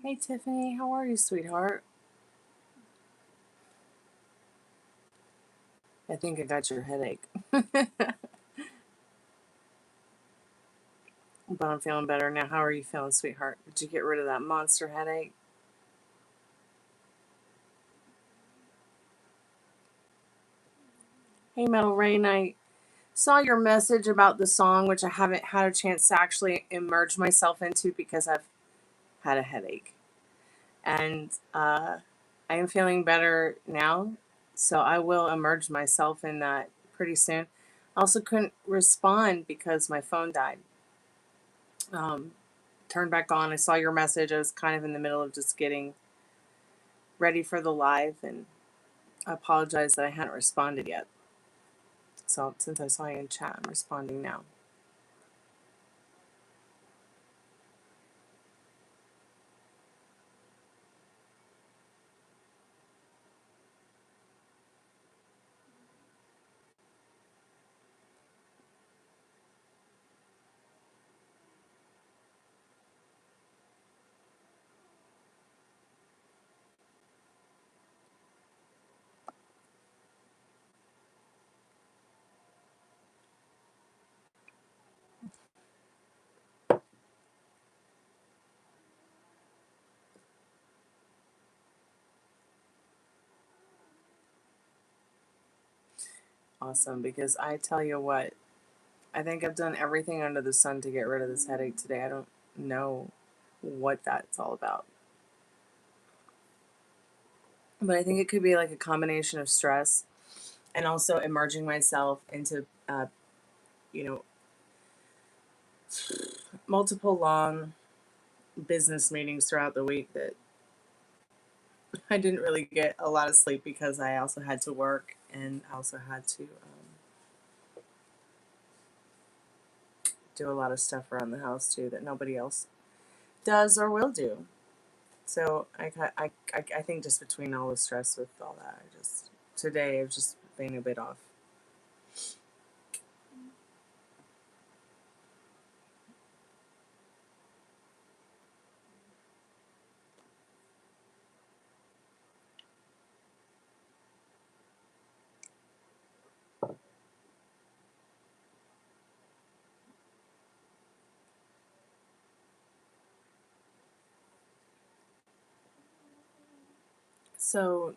Hey Tiffany, how are you, sweetheart? I think I got your headache. But I'm feeling better now. How are you feeling, sweetheart? Did you get rid of that monster headache? Hey Metal Rain, I saw your message about the song, which I haven't had a chance to actually immerse myself into because I've had a headache. And I am feeling better now, so I will immerse myself in that pretty soon. I also couldn't respond because my phone died. Um, Turned back on. I saw your message. I was kind of in the middle of just getting ready for the live, and I apologize that I hadn't responded yet. So since I saw you in chat, I'm responding now. Awesome, because I tell you what, I think I've done everything under the sun to get rid of this headache today. I don't know what that's all about. But I think it could be like a combination of stress and also immersing myself into, you know, multiple long business meetings throughout the week that I didn't really get a lot of sleep because I also had to work and I also had to do a lot of stuff around the house too that nobody else does or will do. So I think just between all the stress with all that, today I've just been a bit off. So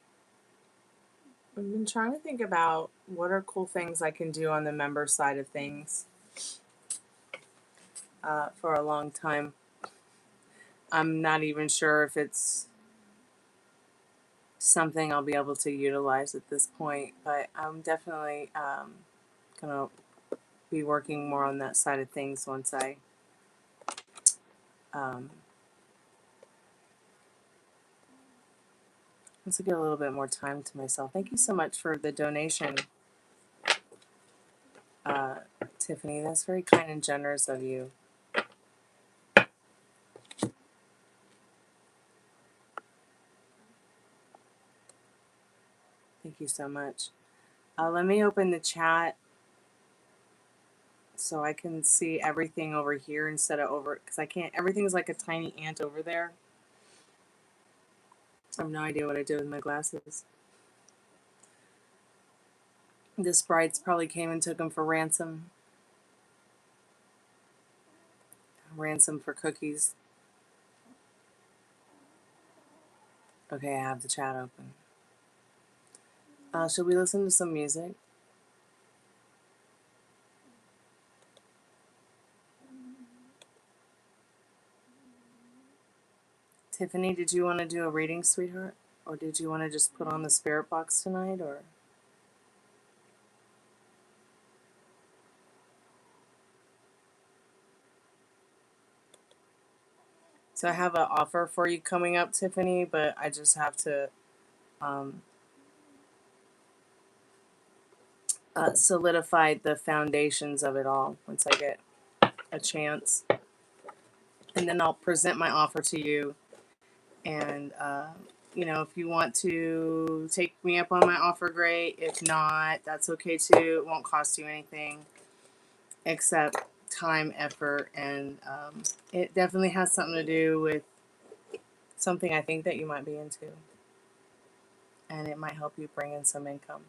I've been trying to think about what are cool things I can do on the member side of things for a long time. I'm not even sure if it's something I'll be able to utilize at this point, but I'm definitely going to be working more on that side of things once um, get a little bit more time to myself. Thank you so much for the donation, uh, Tiffany. That's very kind and generous of you. Thank you so much. Let me open the chat so I can see everything over here instead of over, because I can't, everything's like a tiny ant over there. I have no idea what I did with my glasses. The sprites probably came and took them for ransom. Ransom for cookies. Okay, I have the chat open. Should we listen to some music? Tiffany, did you want to do a reading, sweetheart? Or did you want to just put on the spirit box tonight, or? So I have an offer for you coming up, Tiffany, but I just have to solidify the foundations of it all once I get a chance. And then I'll present my offer to you. And, if you want to take me up on my offer, great. If not, that's okay too. It won't cost you anything except time, effort, and it definitely has something to do with something I think that you might be into. And it might help you bring in some income.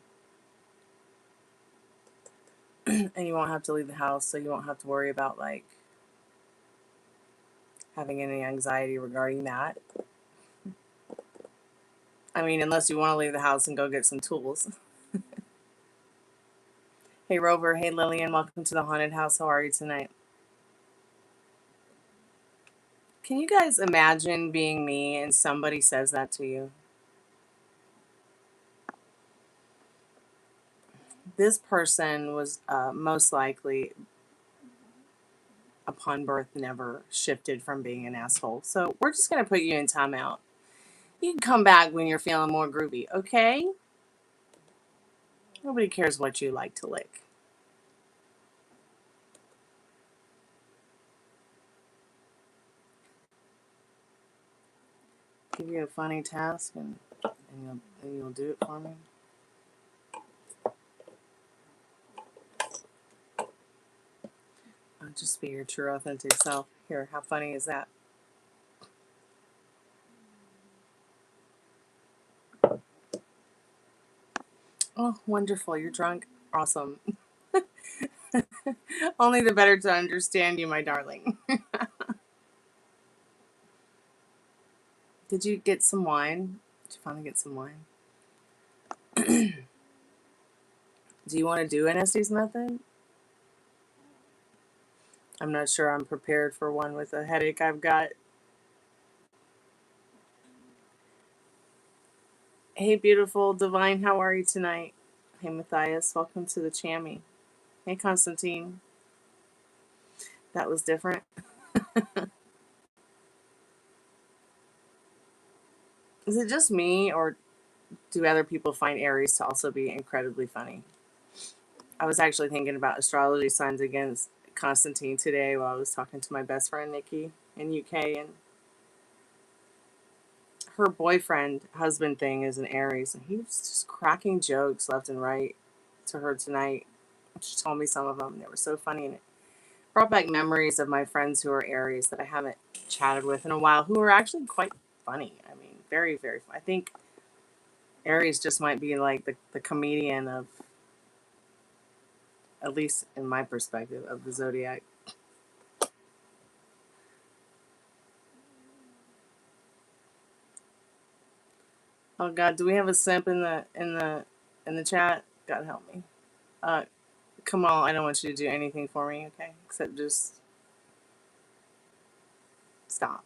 And you won't have to leave the house, so you won't have to worry about like having any anxiety regarding that. I mean, unless you want to leave the house and go get some tools. Hey Rover, hey Lillian, welcome to the haunted house. How are you tonight? Can you guys imagine being me and somebody says that to you? This person was most likely, upon birth, never shifted from being an asshole. So we're just going to put you in timeout. You can come back when you're feeling more groovy, okay? Nobody cares what you like to lick. Give you a funny task and you'll do it for me. I'll just be your true authentic self. Here, how funny is that? Oh, wonderful. You're drunk. Awesome. Only the better to understand you, my darling. Did you get some wine? Did you finally get some wine? Do you want to do NSD's method? I'm not sure I'm prepared for one with a headache I've got. Hey, beautiful divine, how are you tonight? Hey, Matthias, welcome to the Chammy. Hey, Constantine. That was different. Is it just me, or do other people find Aries to also be incredibly funny? I was actually thinking about astrology signs against Constantine today while I was talking to my best friend Nikki in UK, and her boyfriend husband thing is an Aries, and he was just cracking jokes left and right to her tonight. She told me some of them, and they were so funny, and it brought back memories of my friends who are Aries that I haven't chatted with in a while, who are actually quite funny. I mean, very, very funny. I think Aries just might be like the comedian of, at least in my perspective, of the zodiac. Oh God, do we have a simp in the chat? God help me. Kamal, I don't want you to do anything for me, okay? Except just stop.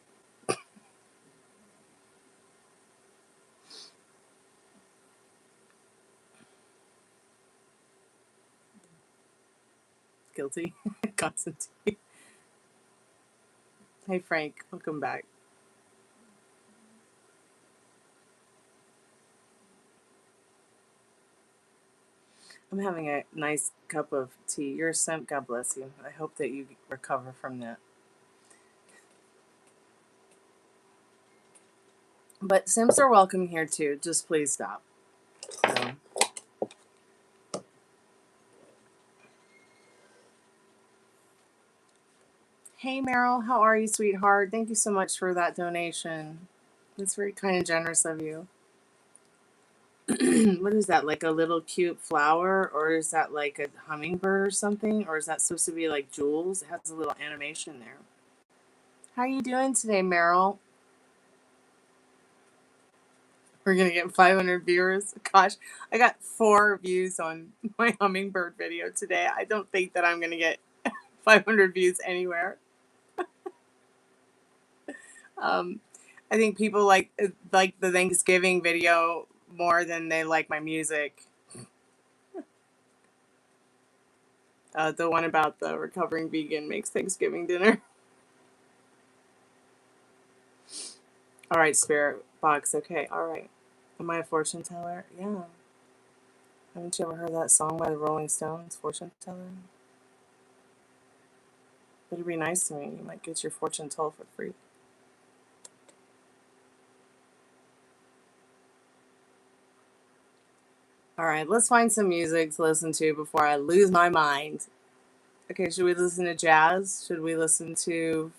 Guilty. Constantine. Hey Frank, welcome back. I'm having a nice cup of tea. You're a simp, God bless you. I hope that you recover from that. But simps are welcome here too. Just please stop. So. Hey Meryl, how are you, sweetheart? Thank you so much for that donation. That's very kind and generous of you. What is that, like a little cute flower, or is that like a hummingbird or something, or is that supposed to be like jewels? It has a little animation there. How are you doing today, Meryl? We're gonna get 500 viewers. Gosh, I got 4 views on my hummingbird video today. I don't think that I'm gonna get 500 views anywhere. I think people like the Thanksgiving video more than they like my music. The one about the recovering vegan makes Thanksgiving dinner. All right, spirit box. Okay, all right. Am I a fortune teller? Yeah. Haven't you ever heard that song by the Rolling Stones, Fortune Teller? Better be nice to me. You might get your fortune told for free. All right, let's find some music to listen to before I lose my mind. Okay, should we listen to jazz? Should we listen to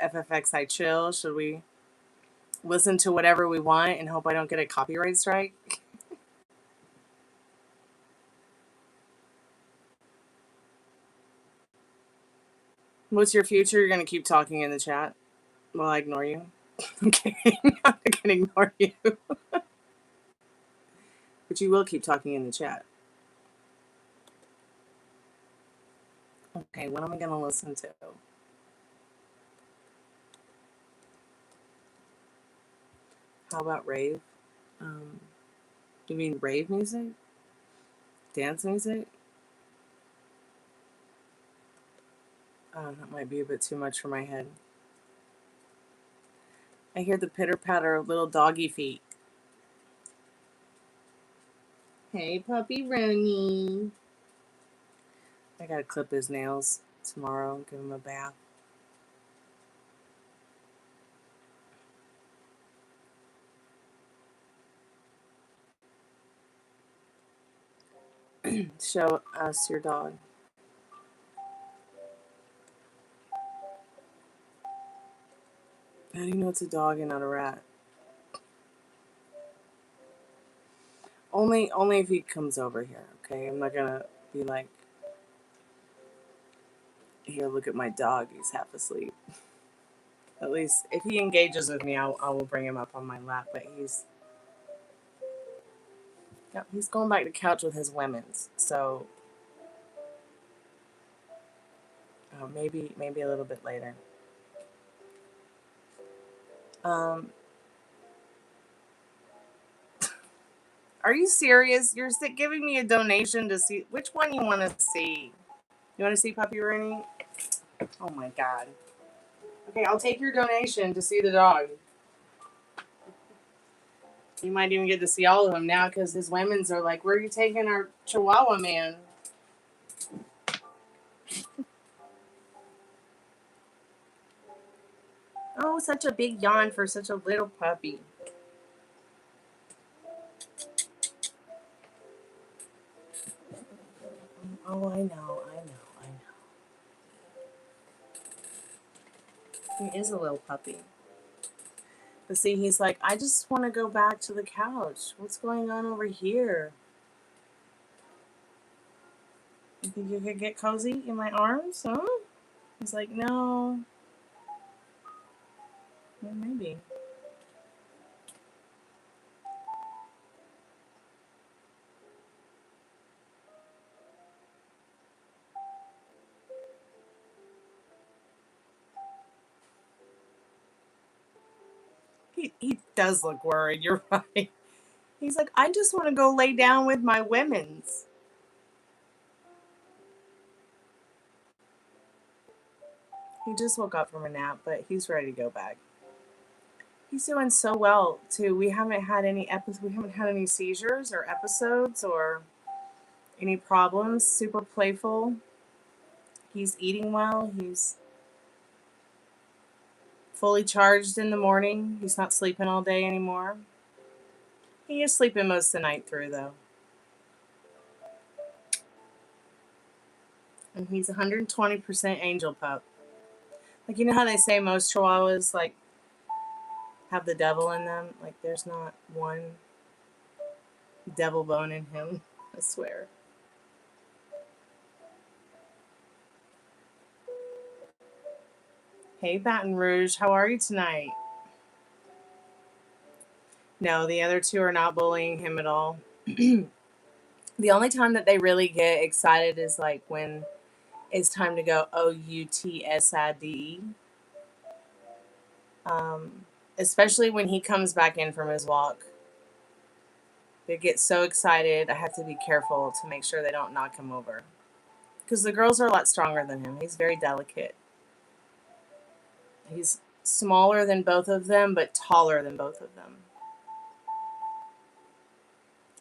FFX I Chill? Should we listen to whatever we want and hope I don't get a copyright strike. What's your future? You're going to keep talking in the chat while I ignore you? Okay, I'm not going to ignore you. But you will keep talking in the chat. Okay, what am I going to listen to? How about rave? You mean rave music? Dance music? That might be a bit too much for my head. I hear the pitter-patter of little doggy feet. Hey, puppy Rooney. I gotta clip his nails tomorrow, give him a bath. Show us your dog. How do you know it's a dog and not a rat? Only if he comes over here, okay? I'm not gonna be like, here, look at my dog, he's half asleep. At least, if he engages with me, I will bring him up on my lap, but he's going back to the couch with his women's, so maybe a little bit later. Are you serious? You're giving me a donation to see which one you want to see? You want to see Puppy Rooney? Oh my god. Okay, I'll take your donation to see the dog. You might even get to see all of them now because his women's are like, where are you taking our Chihuahua man? Oh, such a big yawn for such a little puppy. Oh, I know. He is a little puppy. But see, he's like, I just want to go back to the couch. What's going on over here? You think you could get cozy in my arms, huh? He's like, no. Well, maybe. He does look worried. You're right. He's like, I just want to go lay down with my women's. He just woke up from a nap, but he's ready to go back. He's doing so well too. We haven't had any seizures or episodes or any problems. Super playful. He's eating well. He's fully charged in the morning. He's not sleeping all day anymore. He is sleeping most of the night through though. And he's 120% angel pup. Like, you know how they say most Chihuahuas like have the devil in them? Like, there's not one devil bone in him, I swear. Hey, Baton Rouge, how are you tonight? No, the other two are not bullying him at all. The only time that they really get excited is like when it's time to go OUTSIDE. Especially when he comes back in from his walk. They get so excited. I have to be careful to make sure they don't knock him over. Because the girls are a lot stronger than him. He's very delicate. He's smaller than both of them, but taller than both of them.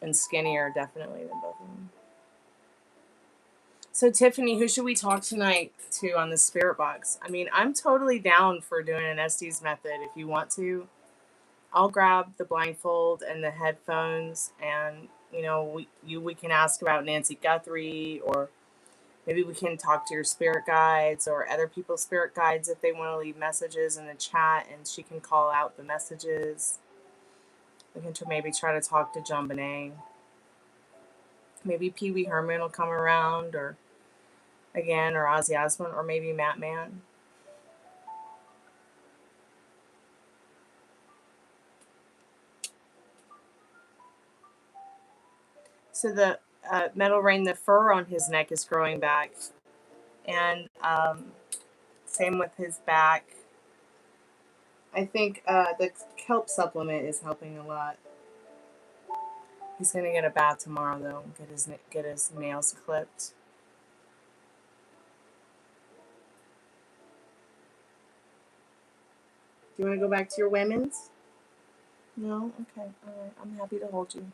And skinnier, definitely, than both of them. So, Tiffany, who should we talk tonight to on the spirit box? I mean, I'm totally down for doing an Estes method if you want to. I'll grab the blindfold and the headphones, and, you know, we can ask about Nancy Guthrie or Maybe we can talk to your spirit guides or other people's spirit guides if they want to leave messages in the chat, and she can call out the messages. We can maybe try to talk to John Bonet. Maybe Pee Wee Herman will come around, or again, or Ozzy Osbourne, or maybe Matt Man. So the Metal Rain, the fur on his neck is growing back, and same with his back. I think the kelp supplement is helping a lot. He's gonna get a bath tomorrow though. Get his nails clipped. Do you want to go back to your women's? No? Okay. All right. I'm happy to hold you.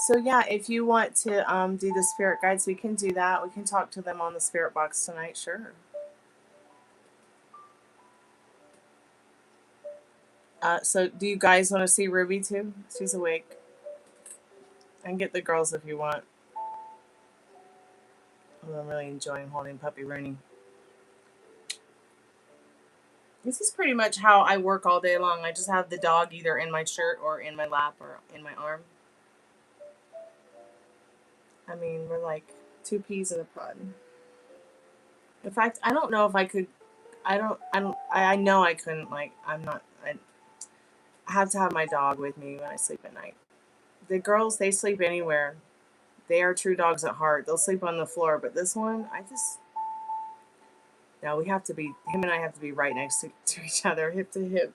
So yeah, if you want to do the spirit guides, we can do that. We can talk to them on the spirit box tonight. Sure. So do you guys want to see Ruby too? She's awake. I can get the girls if you want. Oh, I'm really enjoying holding Puppy Rooney. This is pretty much how I work all day long. I just have the dog either in my shirt or in my lap or in my arm. I mean, we're like two peas in a pod. In fact, I don't know if I could. I know I couldn't. Like, I have to have my dog with me when I sleep at night. The girls, they sleep anywhere. They are true dogs at heart. They'll sleep on the floor. But this one, no, we have to be, him and I have to be right next to each other, hip to hip.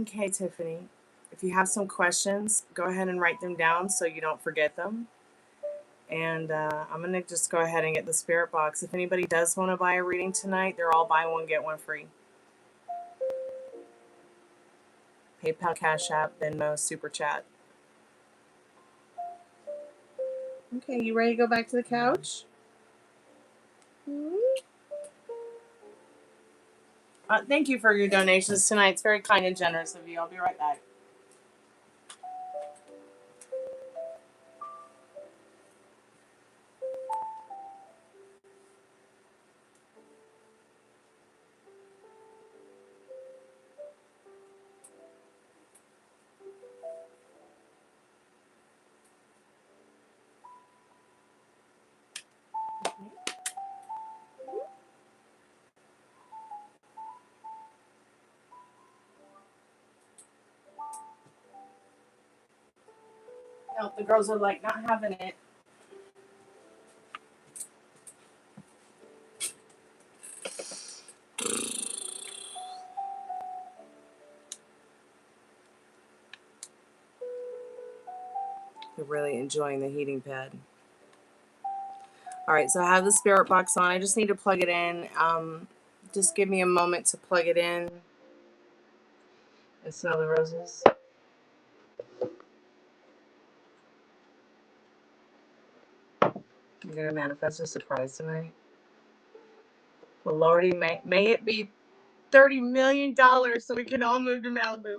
Okay, Tiffany. If you have some questions, go ahead and write them down so you don't forget them. And I'm going to just go ahead and get the spirit box. If anybody does want to buy a reading tonight, they're all buy one, get one free. PayPal, Cash App, Venmo, Super Chat. Okay, you ready to go back to the couch? Thank you for your donations tonight. It's very kind and generous of you. I'll be right back. No, the girls are like not having it. They're really enjoying the heating pad. All right, so I have the spirit box on. I just need to plug it in. Just give me a moment to plug it in and smell the roses. I'm gonna manifest a surprise tonight. Well, Lordy, may it be $30 million so we can all move to Malibu.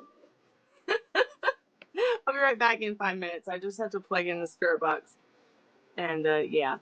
I'll be right back in 5 minutes. I just have to plug in the spirit box. And yeah.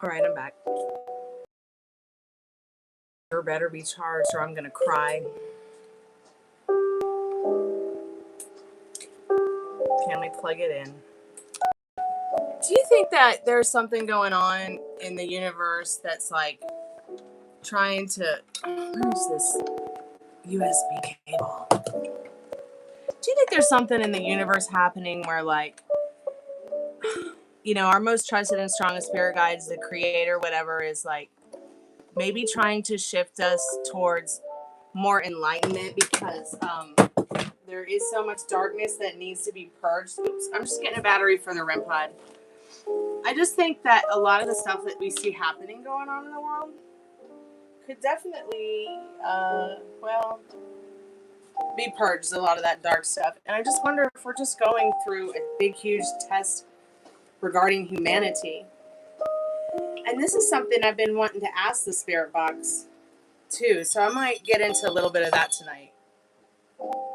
All right, I'm back. You better be charged or I'm going to cry. Can we plug it in? Do you think that there's something going on in the universe that's like trying to... Where's this USB cable? Do you think there's something in the universe happening where, like, you know, our most trusted and strongest spirit guides, the creator, whatever, is like maybe trying to shift us towards more enlightenment because there is so much darkness that needs to be purged. Oops, I'm just getting a battery for the REM pod. I just think that a lot of the stuff that we see happening going on in the world could definitely, well, be purged, a lot of that dark stuff. And I just wonder if we're just going through a big, huge test regarding humanity. And this is something I've been wanting to ask the spirit box too. So I might get into a little bit of that tonight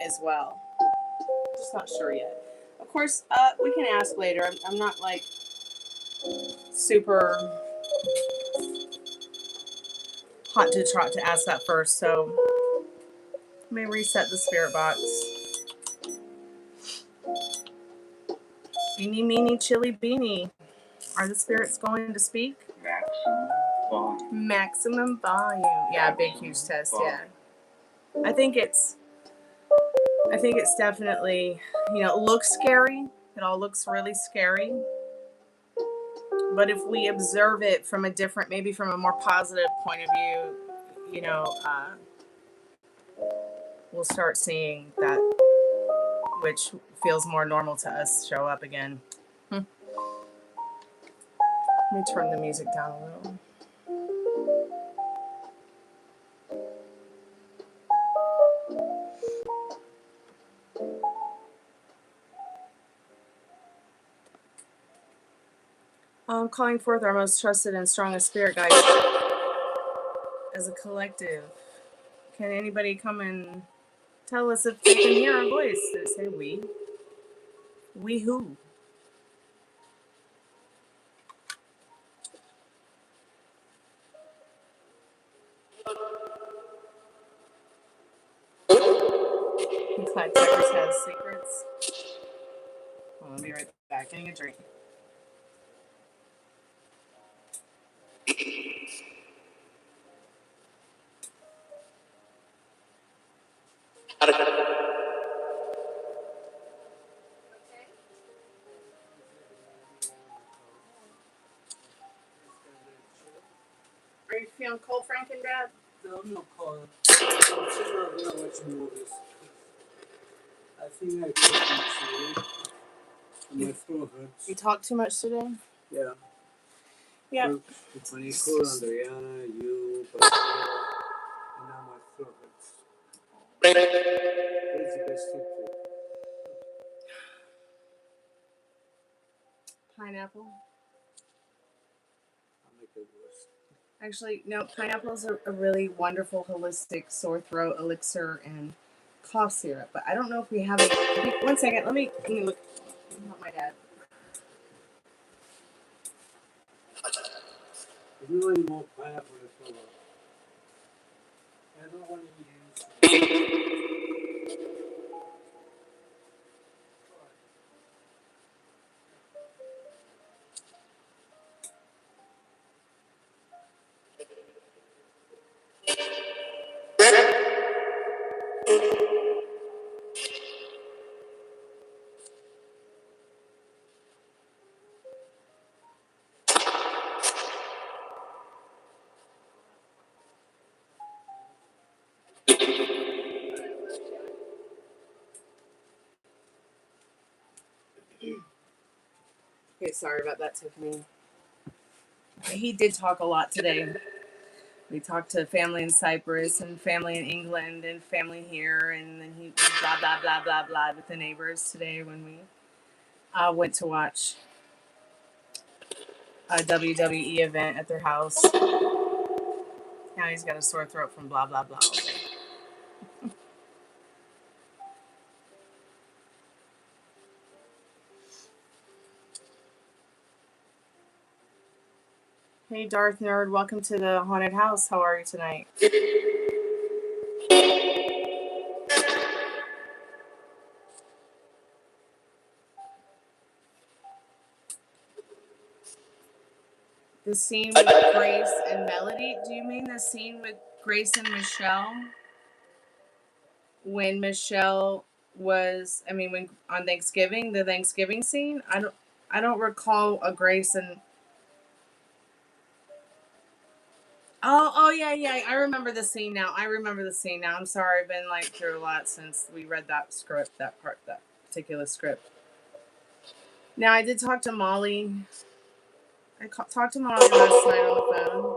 as well. Just not sure yet. Of course, we can ask later. I'm not like super hot to trot to ask that first. So Let me reset the spirit box. Eeny, meeny, chili, beanie. Are the spirits going to speak? Maximum volume. Maximum volume. Yeah, big, huge test. Yeah. I think it's definitely, you know, it looks scary. It all looks really scary. But if we observe it from a different, maybe from a more positive point of view, you know, we'll start seeing that which feels more normal to us show up again. Let me turn the music down a little. I'm calling forth our most trusted and strongest spirit guides as a collective. Can anybody come and tell us if they can hear our voice? Did it say we? We who? Clyde Tuckers has secrets. Well, I'll be right back. Getting a drink. Are you feeling cold, Franken, Dad? No, I'm not cold. I'm just not gonna watch movies. I think I talk too much today. And my throat hurts. You talked too much today? Yeah. Yep. Panico, Andriana, you, Pastor, and now my throat hurts. What's the best tip? Pineapple. I'll make it worse. Actually, no, pineapple is a really wonderful holistic sore throat elixir and cough syrup. But I don't know if we have it. One second, let me look. Not my dad. There's no any more pineapple left over. I don't want to use. Okay, sorry about that, Tiffany. He did talk a lot today. We talked to family in Cyprus and family in England and family here, and then he blah blah blah blah blah with the neighbors today when we went to watch a WWE event at their house. Now he's got a sore throat from blah blah blah all day. Hey Darth Nerd, welcome to the haunted house. How are you tonight? The scene with Grace and Melody? Do you mean the scene with Grace and Michelle? When Michelle was, when on Thanksgiving, the Thanksgiving scene? I don't recall a Grace and... Oh yeah. I remember the scene now. I'm sorry, I've been through a lot since we read that script, that particular script. Now I did talk to Molly. I talked to Molly last night on the phone,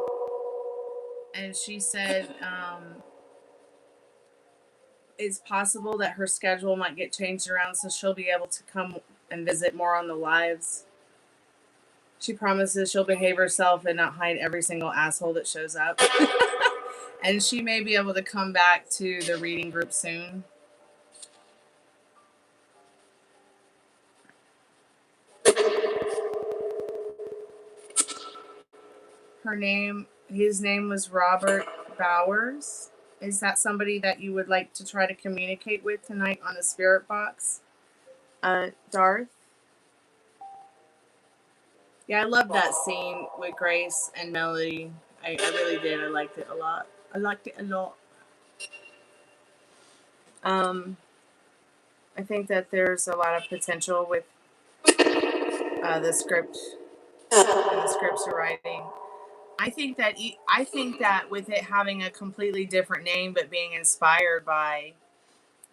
and she said it's possible that her schedule might get changed around, so she'll be able to come and visit more on the lives. She promises she'll behave herself and not hide every single asshole that shows up. And she may be able to come back to the reading group soon. His name was Robert Bowers, Is that somebody that you would like to try to communicate with tonight on the spirit box? Darth? Yeah, I love that scene with Grace and Melody. I really did. I liked it a lot. I liked it a lot. I think that there's a lot of potential with the script and the scripts you're writing. I think that with it having a completely different name but being inspired by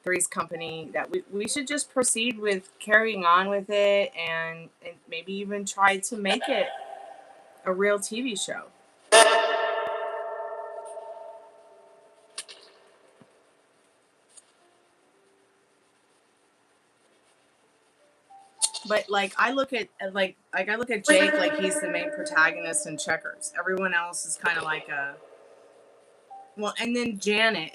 Three's Company, that we should just proceed with carrying on with it and maybe even try to make it a real TV show. But like I look at Jake like he's the main protagonist in Checkers. Everyone else is kind of like a and then Janet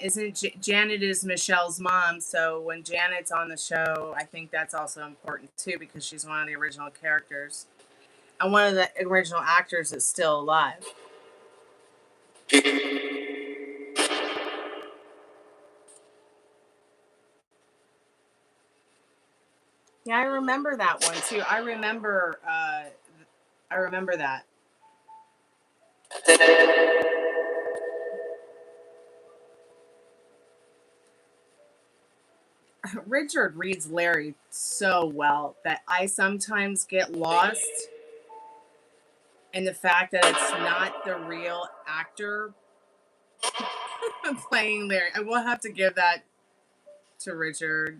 Janet is Michelle's mom, so when Janet's on the show, I think that's also important too because she's one of the original characters and one of the original actors that's still alive. Yeah, I remember that one too. I remember that. Richard reads Larry so well that I sometimes get lost in the fact that it's not the real actor playing Larry. I will have to give that to Richard.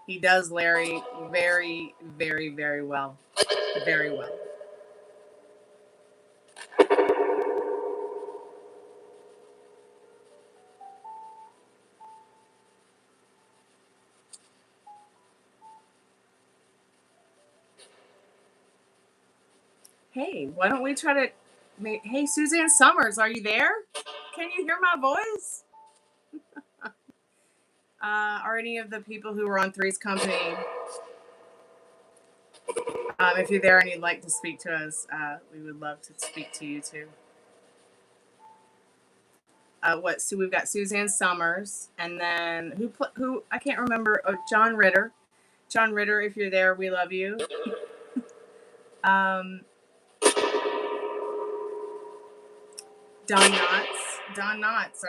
He does Larry very, very, very well. Very well. Hey, why don't we try to... Hey, Suzanne Summers, are you there? Can you hear my voice? Are any of the people who were on Three's Company... if you're there and you'd like to speak to us, we would love to speak to you too. So we've got Suzanne Summers, and then who I can't remember. Oh, John Ritter. John Ritter, if you're there, we love you. Don Knotts. Don Knotts,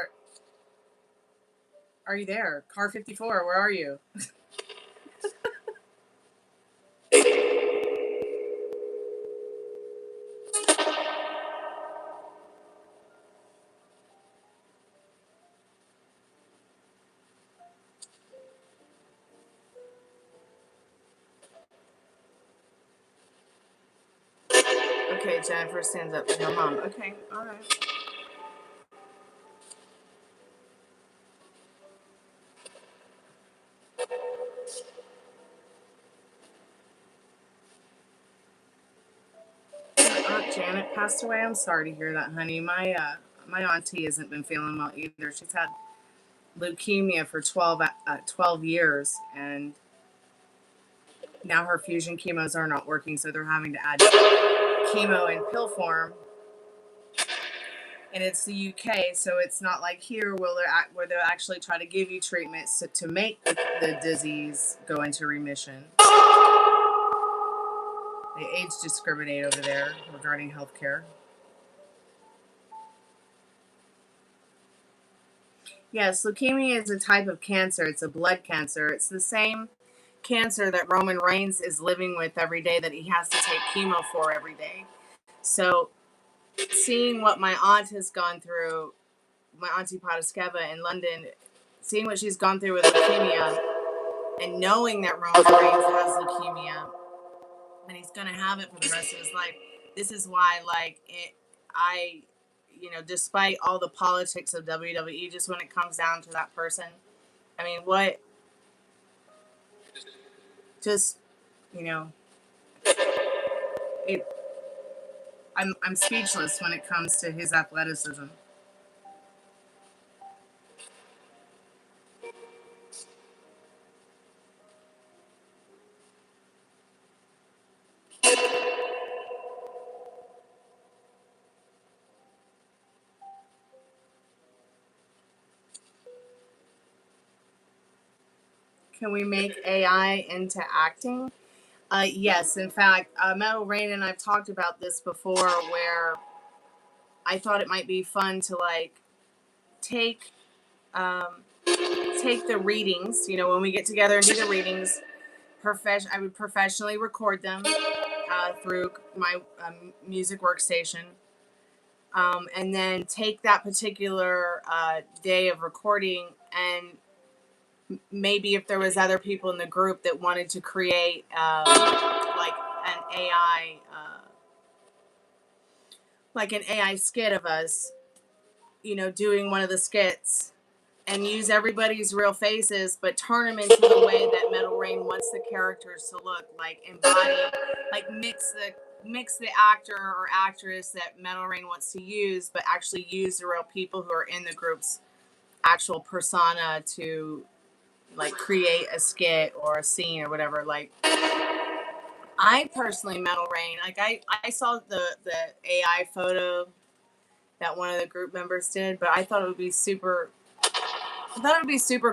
are you there? Car 54, where are you? Okay, Jennifer stands up for her mom. Okay, all right. Aunt Janet passed away. I'm sorry to hear that, honey. My auntie hasn't been feeling well either. She's had leukemia for 12 years, and now her fusion chemos are not working, so they're having to add chemo in pill form. And it's the UK, so it's not like here where they'll actually try to give you treatments to make the disease go into remission. They age discriminate over there regarding healthcare. Yes, leukemia is a type of cancer. It's a blood cancer. It's the same cancer that Roman Reigns is living with every day, that he has to take chemo for every day. So seeing what my aunt has gone through, my auntie Padaskeva in London, seeing what she's gone through with leukemia and knowing that Roman Reigns has leukemia and he's going to have it for the rest of his life, this is why, despite all the politics of WWE, just when it comes down to that person, I mean, I'm speechless when it comes to his athleticism. Can we make AI into acting? Yes. In fact, Metal Rain and I've talked about this before, where I thought it might be fun to like take the readings. You know, when we get together and do the readings, I would professionally record them through my music workstation, and then take that particular day of recording, and maybe if there was other people in the group that wanted to create like an AI skit of us, you know, doing one of the skits, and use everybody's real faces, but turn them into the way that Metal Rain wants the characters to look, like embody, like mix the actor or actress that Metal Rain wants to use, but actually use the real people who are in the group's actual persona to like create a skit or a scene or whatever. Like, I personally, Metal Rain, like I saw the AI photo that one of the group members did, but I thought it would be super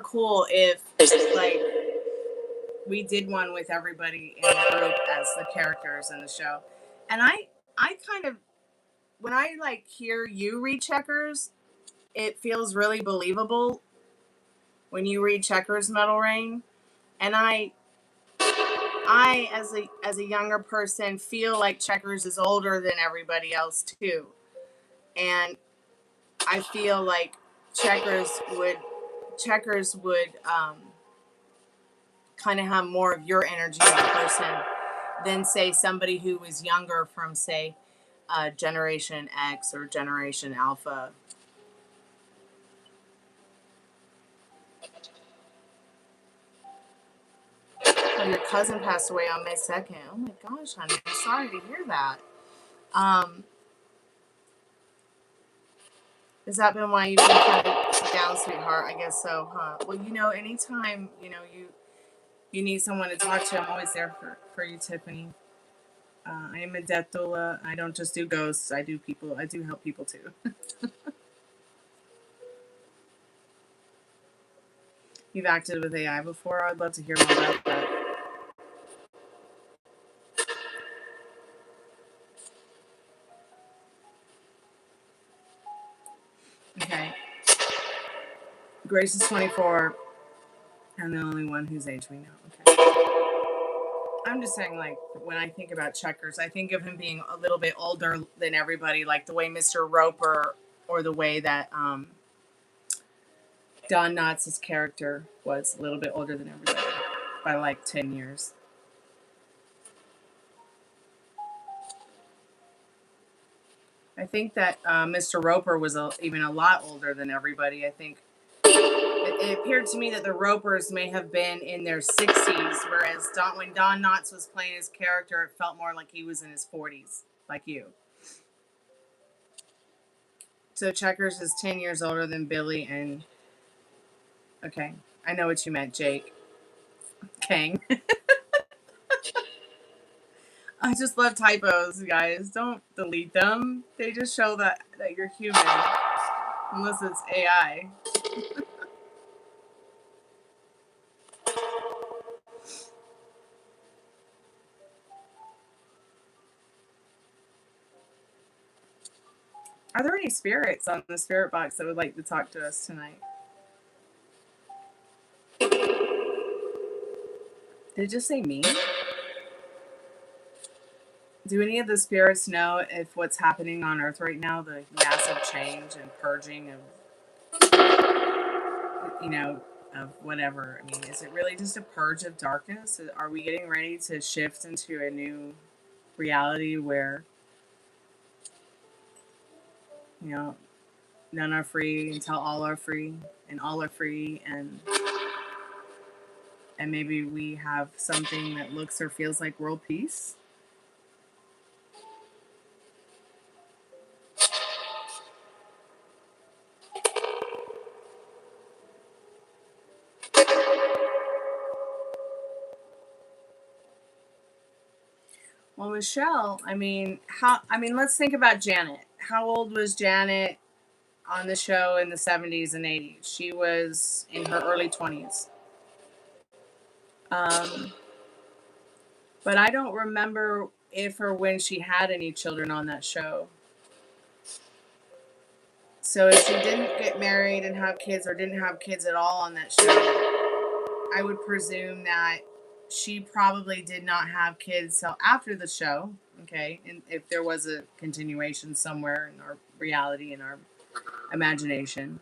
cool if like we did one with everybody in the group as the characters in the show. And I kind of, when I like hear you read Checkers, it feels really believable when you read Checkers, Metal Rain. And I as a younger person feel like Checkers is older than everybody else too. And I feel like Checkers would kind of have more of your energy in a person than, say, somebody who was younger from, say, Generation X or Generation Alpha. Oh, your cousin passed away on May 2nd. Oh my gosh, honey, I'm sorry to hear that. Has that been why you've been kind of down, sweetheart? I guess so, huh? Well, you know, anytime, you know, you need someone to talk to, I'm always there for you, Tiffany. I am a death doula. I don't just do ghosts. I do people. I do help people too. You've acted with AI before? I'd love to hear more about that. Okay. Grace is 24. I'm the only one whose age we know. Okay. I'm just saying, like, when I think about Checkers, I think of him being a little bit older than everybody, like the way Mr. Roper, or the way that Don Knotts' character was a little bit older than everybody by like 10 years. I think that Mr. Roper was even a lot older than everybody. I think it appeared to me that the Ropers may have been in their 60s, whereas when Don Knotts was playing his character, it felt more like he was in his 40s, like you. So Checkers is 10 years older than Billy and... Okay, I know what you meant, Jake. Kang. I just love typos, guys. Don't delete them. They just show that you're human. Unless it's AI. Are there any spirits on the spirit box that would like to talk to us tonight? Did it just say me? Do any of the spirits know if what's happening on Earth right now, the massive change and purging of, you know, of whatever? I mean, is it really just a purge of darkness? Are we getting ready to shift into a new reality where, you know, none are free until all are free, and all are free, and maybe we have something that looks or feels like world peace? Well, Michelle, let's think about Janet. How old was Janet on the show in the 70s and 80s? She was in her early 20s. But I don't remember if or when she had any children on that show. So if she didn't get married and have kids or didn't have kids at all on that show, I would presume that she probably did not have kids till after the show. Okay. And if there was a continuation somewhere in our reality, in our imagination.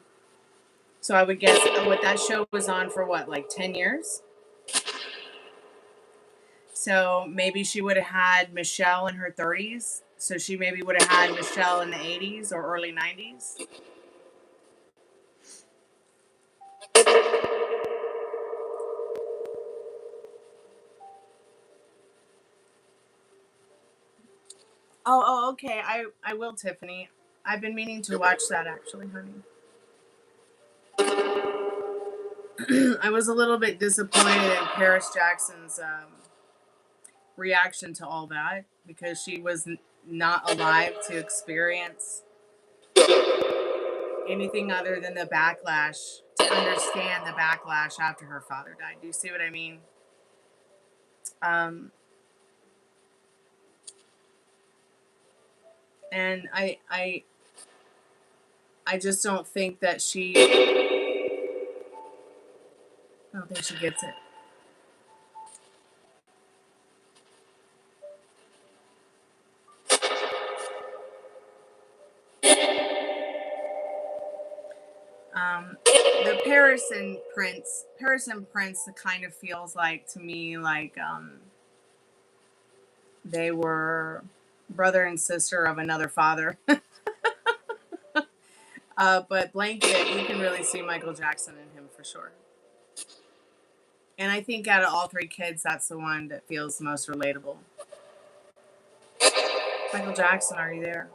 So I would guess what that show was on for what, like 10 years? So maybe she would have had Michelle in her 30s. So she maybe would have had Michelle in the 80s or early 90s. Oh, okay. I will, Tiffany. I've been meaning to watch that actually, honey. I was a little bit disappointed in Paris Jackson's reaction to all that because she was not alive to experience anything other than the backlash, to understand the backlash after her father died. Do you see what I mean? And I just don't think that she, I don't think she gets it. The Paris and Prince kind of feels like to me like they were brother and sister of another father. But Blanket, you can really see Michael Jackson in him for sure. And I think out of all three kids, that's the one that feels most relatable. Michael Jackson, are you there?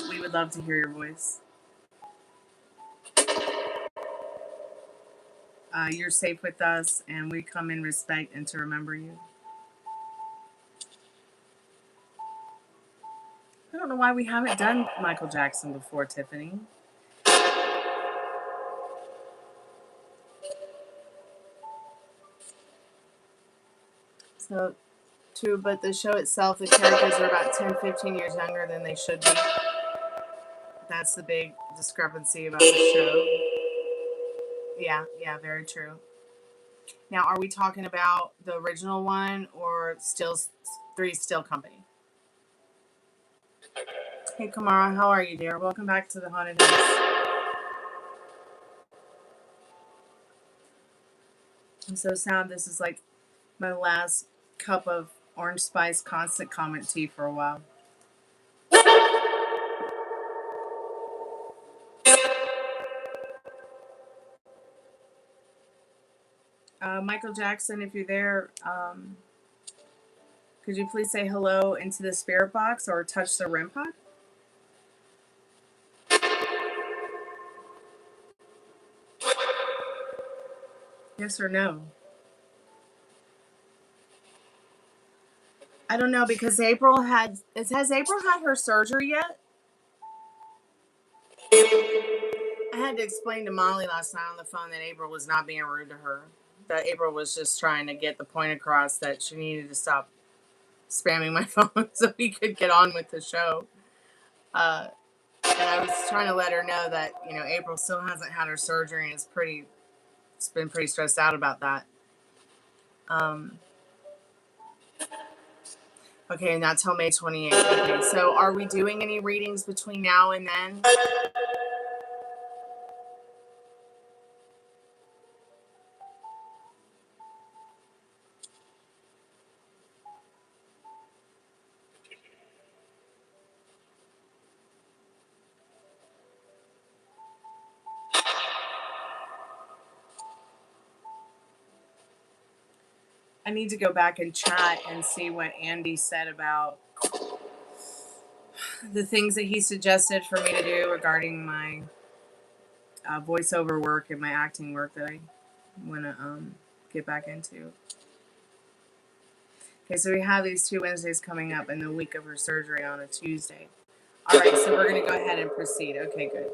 We would love to hear your voice. You're safe with us, and we come in respect and to remember you. I don't know why we haven't done Michael Jackson before, Tiffany. So, true, but the show itself, the characters are about 10, 15 years younger than they should be. That's the big discrepancy about the show. Yeah, very true. Now, are we talking about the original one or Three's Still Company? Hey, Kamara, how are you, dear? Welcome back to the Haunted House. I'm so sad. This is like my last cup of orange spice constant comment tea for a while. Michael Jackson, if you're there, could you please say hello into the spirit box or touch the REM pod? Yes or no? I don't know because has April had her surgery yet? I had to explain to Molly last night on the phone that April was not being rude to her. That April was just trying to get the point across that she needed to stop spamming my phone so we could get on with the show. And I was trying to let her know that, April still hasn't had her surgery and it's been pretty stressed out about that. Okay, not till May 28th. Okay, so are we doing any readings between now and then? I need to go back and chat and see what Andy said about the things that he suggested for me to do regarding my voiceover work and my acting work that I want to get back into. Okay, so we have these 2 Wednesdays coming up in the week of her surgery on a Tuesday. All right, so we're going to go ahead and proceed. Okay, good.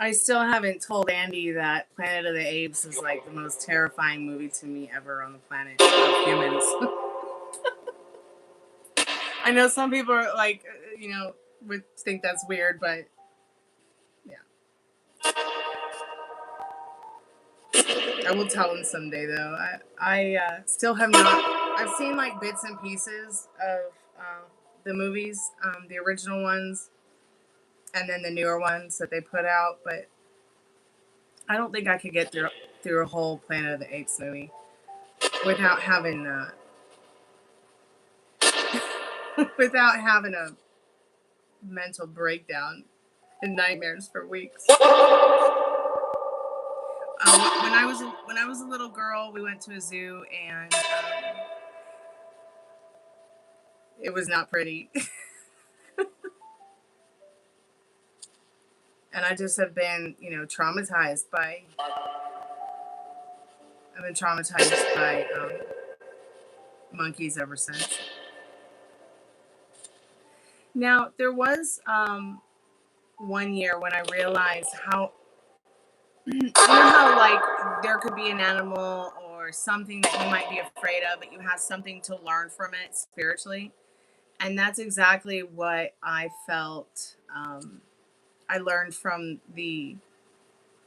I still haven't told Andy that Planet of the Apes is like the most terrifying movie to me ever on the planet of humans. I know some people are like, you know, would think that's weird, but yeah. I will tell him someday though. I still have not. I've seen like bits and pieces of the movies, the original ones, and then the newer ones that they put out, but I don't think I could get through a whole Planet of the Apes movie without having without having a mental breakdown and nightmares for weeks. When I was a little girl, we went to a zoo and it was not pretty. And I just have been, you know, traumatized by monkeys ever since. Now, there was one year when I realized how, you know how like there could be an animal or something that you might be afraid of, but you have something to learn from it spiritually. And that's exactly what I felt. I learned from the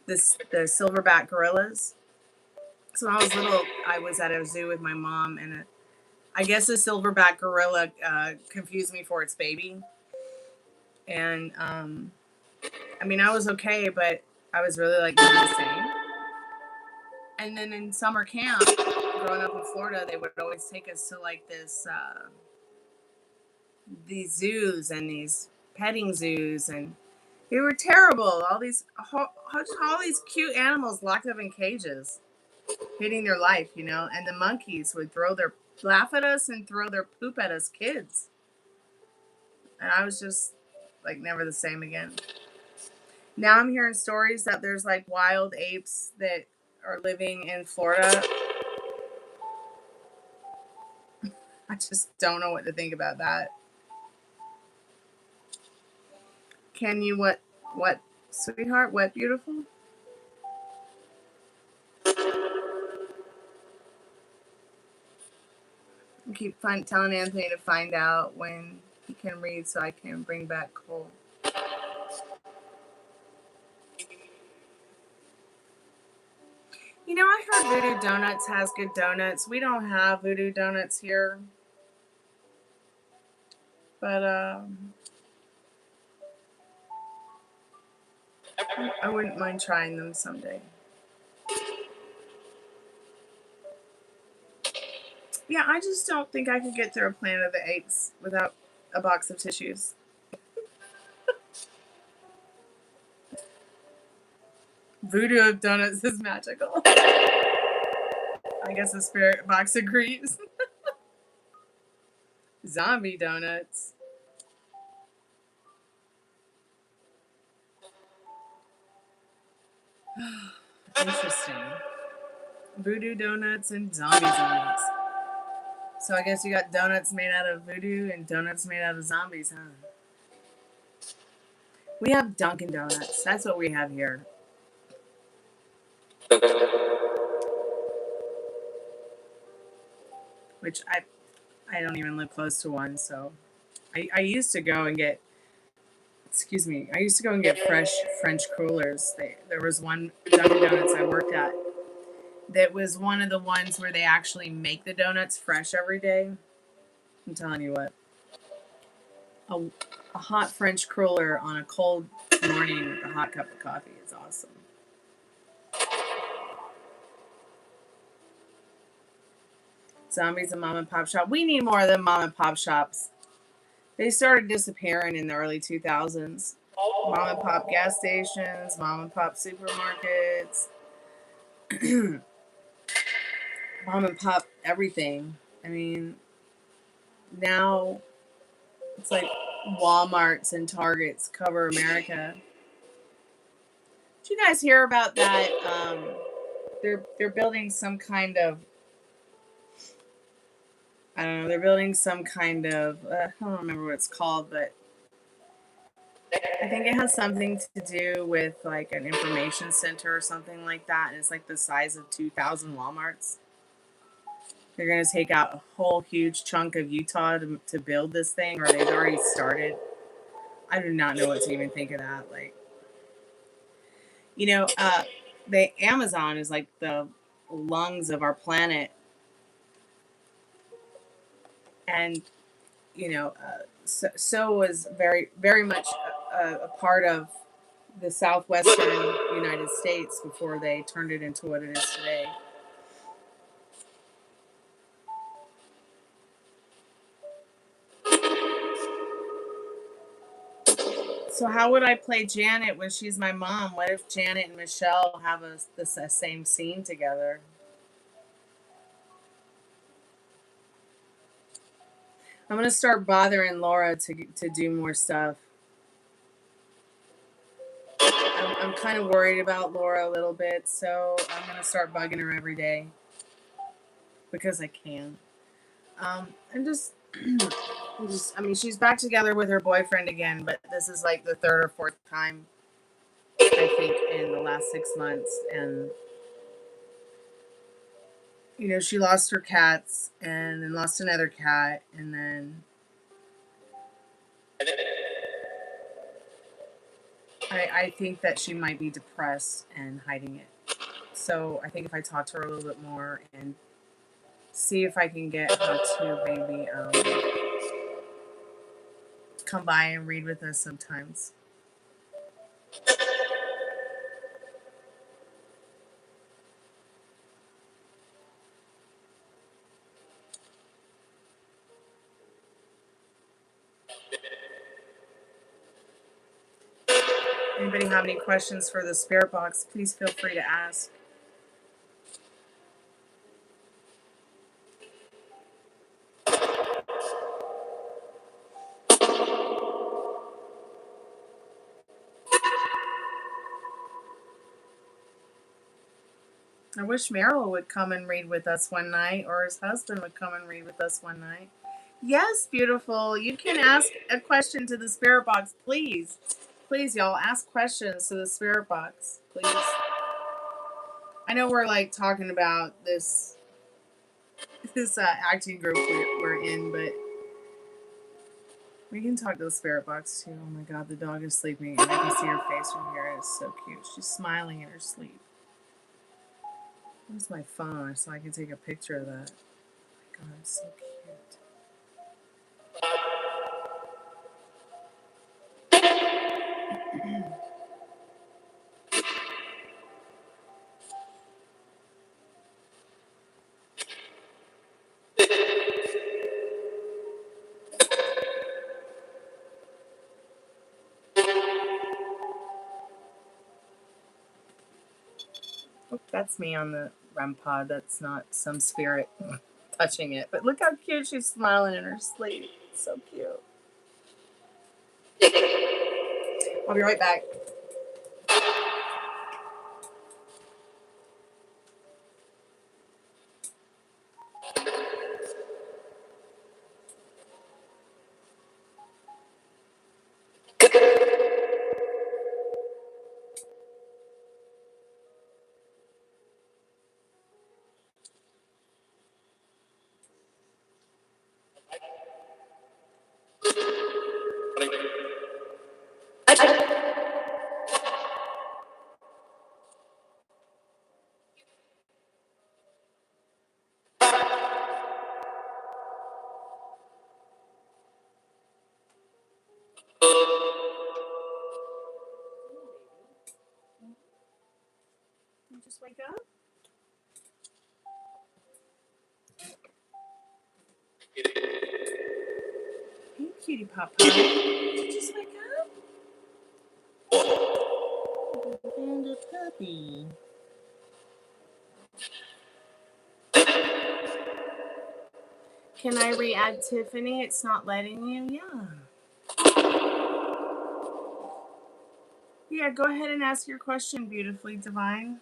silverback gorillas. So when I was little, I was at a zoo with my mom, and I guess a silverback gorilla confused me for its baby. And I mean, I was okay, but I was really like not the same. And then in summer camp, growing up in Florida, they would always take us to like these zoos and these petting zoos, and they were terrible. All these cute animals locked up in cages, hating their life, you know. And the monkeys would laugh at us and throw their poop at us kids. And I was just like never the same again. Now I'm hearing stories that there's like wild apes that are living in Florida. I just don't know what to think about that. Can you what, sweetheart? What, beautiful? I keep telling Anthony to find out when he can read so I can bring back Cole. You know, I heard Voodoo Donuts has good donuts. We don't have Voodoo Donuts here. But I wouldn't mind trying them someday. Yeah, I just don't think I could get through a Planet of the Apes without a box of tissues. Voodoo of Donuts is magical. I guess the spirit box agrees. Zombie donuts. Interesting. Voodoo donuts and zombie donuts. So I guess you got donuts made out of voodoo and donuts made out of zombies, huh? We have Dunkin' Donuts. That's what we have here. Which I don't even live close to one, so I used to go and get, I used to go and get fresh French crullers. There was one Dunkin' Donuts I worked at that was one of the ones where they actually make the donuts fresh every day. I'm telling you what. A hot French cruller on a cold morning with a hot cup of coffee is awesome. Zombies and mom and pop shop. We need more of them mom and pop shops. They started disappearing in the early 2000s. Mom and pop gas stations, mom and pop supermarkets, mom and pop everything. I mean, now it's like Walmarts and Targets cover America. Did you guys hear about that? They're building some kind of, I don't know, they're building some kind of, I don't remember what it's called, but I think it has something to do with like an information center or something like that. And it's like the size of 2,000 Walmarts. They're going to take out a whole huge chunk of Utah to build this thing, or they've already started. I do not know what to even think of that. Like, you know, the Amazon is like the lungs of our planet. And, you know, so was very, very much a part of the southwestern United States before they turned it into what it is today. So how would I play Janet when she's my mom? What if Janet and Michelle have the same scene together? I'm going to start bothering Laura to do more stuff. I'm kind of worried about Laura a little bit, so I'm going to start bugging her every day. Because I can. I'm just, I mean, she's back together with her boyfriend again, but this is like the third or fourth time, I think, in the last 6 months. And, you know, she lost her cats and then lost another cat. And then I think that she might be depressed and hiding it. So I think if I talk to her a little bit more and see if I can get her to maybe come by and read with us sometimes. Anybody have any questions for the spirit box, please feel free to ask. I wish Meryl would come and read with us one night, or his husband would come and read with us one night. Yes, beautiful. You can ask a question to the spirit box, please. Please, y'all, ask questions to the spirit box, please. I know we're like talking about this acting group we're in, but we can talk to the spirit box too. Oh my God, the dog is sleeping, and I can see her face from here. It's so cute. She's smiling in her sleep. Where's my phone so I can take a picture of that? Oh my God, it's so cute. Oh, that's me on the REM pod. That's not some spirit touching it. But look how cute she's smiling in her sleep. It's so cute. I'll be right back. You just wake up? Hey, cutie papa. Did you just wake up? And a puppy. Can I re-add Tiffany? It's not letting you? Yeah. Yeah, go ahead and ask your question, beautifully divine.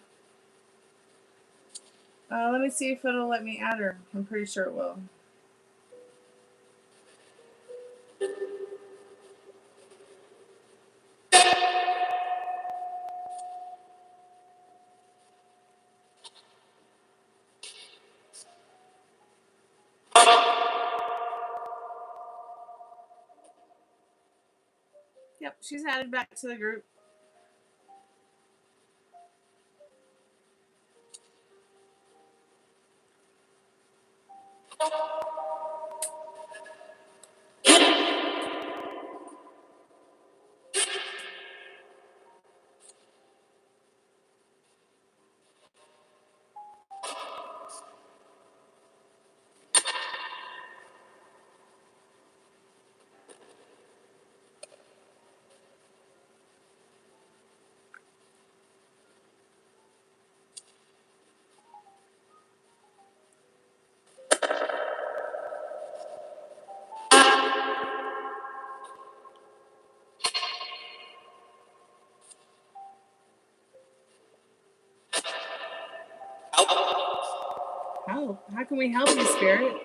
Let me see if it'll let me add her. I'm pretty sure it will. Yep, she's added back to the group. How can we help you, Spirit?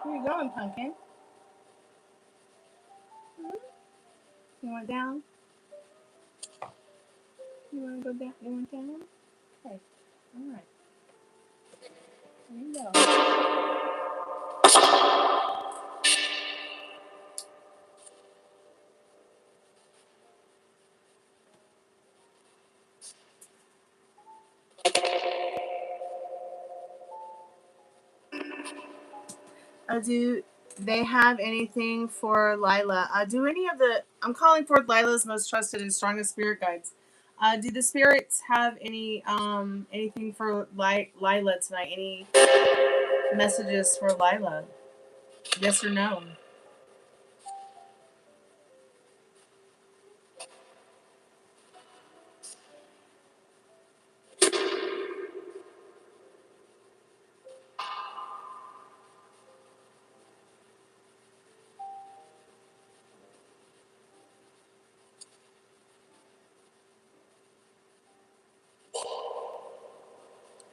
Where you going, Pumpkin? You want down? You want to go down? You want down? Okay. All right. There you go. Do they have anything for Lila? Do any of the... I'm calling forth Lila's most trusted and strongest spirit guides. Do the spirits have anything for Lila tonight? Any messages for Lila? Yes or no?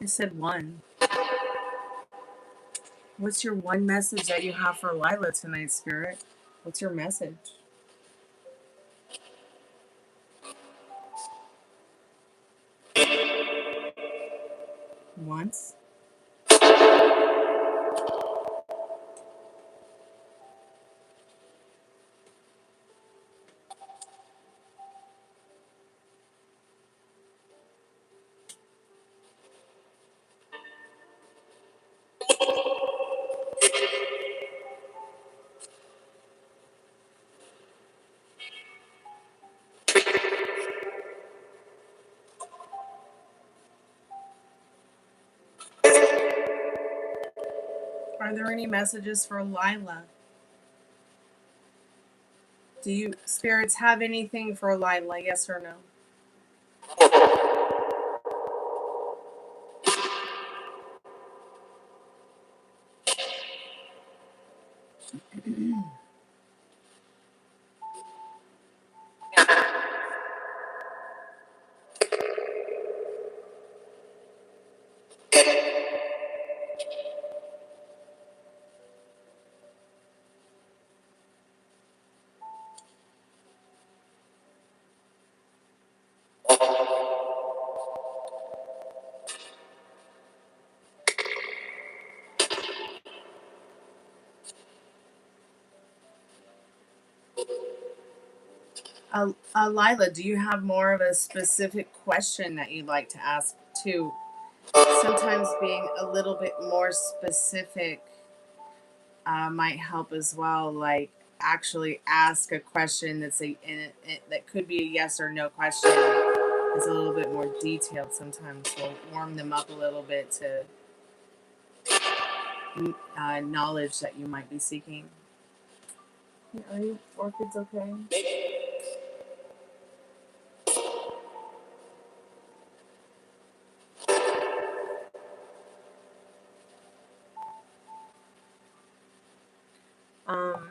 I said one. What's your one message that you have for Lila tonight, Spirit? What's your message? Once? Are there any messages for Lila? Do you spirits have anything for Lila? Yes or no? Lila, do you have more of a specific question that you'd like to ask too? Sometimes being a little bit more specific might help as well. Like actually ask a question that's that could be a yes or no question. It's a little bit more detailed. Sometimes we'll warm them up a little bit to knowledge that you might be seeking. Are you orchids okay? Um,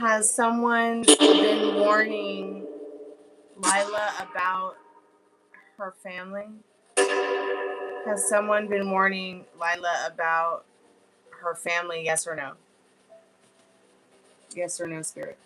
Has someone been warning Lila about her family? Has someone been warning Lila about her family? Yes or no? Yes or no, Spirit?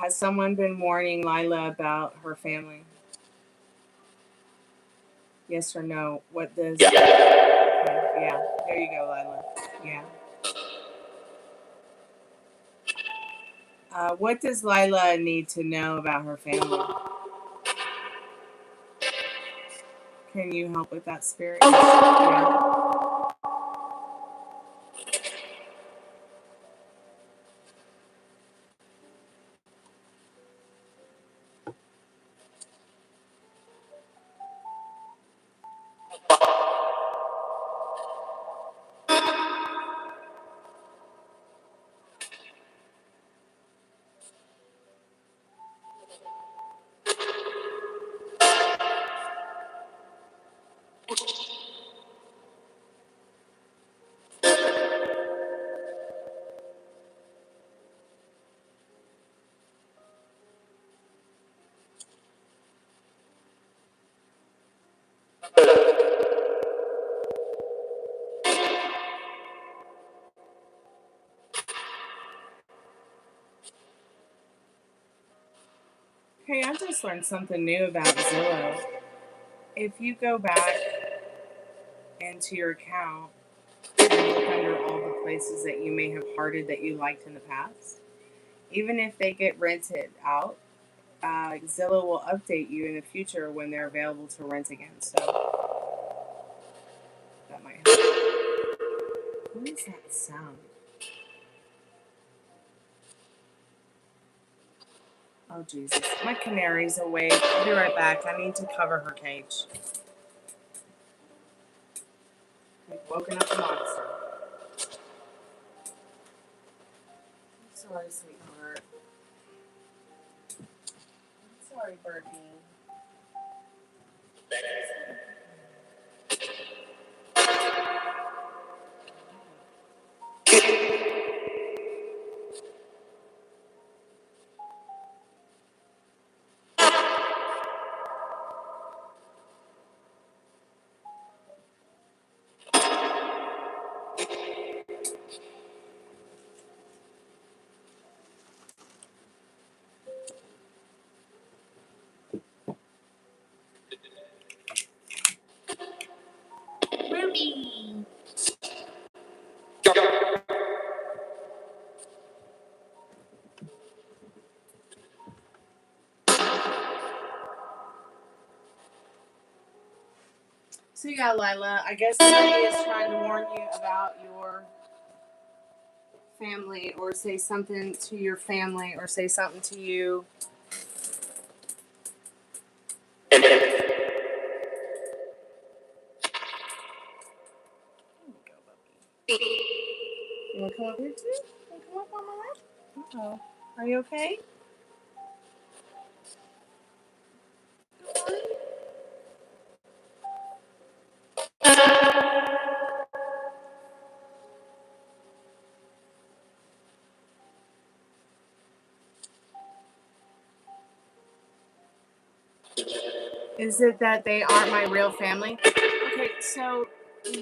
Has someone been warning Lila about her family? Yes or no? What does? Yeah. Okay, yeah. There you go, Lila. Yeah. What does Lila need to know about her family? Can you help with that, Spirit? Yeah. Hey, I just learned something new about Zillow. If you go back into your account and look under all the places that you may have hearted that you liked in the past, even if they get rented out, Zillow will update you in the future when they're available to rent again. So that might help. What is that sound? Oh, Jesus. My canary's awake. I'll be right back. I need to cover her cage. I've woken up a monster. I'm sorry, sweetheart. I'm sorry, birdie. Ruby! So yeah, Lila, I guess somebody is trying to warn you about your family, or say something to your family, or say something to you. You want to come up here too? You want to come up on my lap? Uh-oh. Are you okay? Is it that they aren't my real family? Okay, so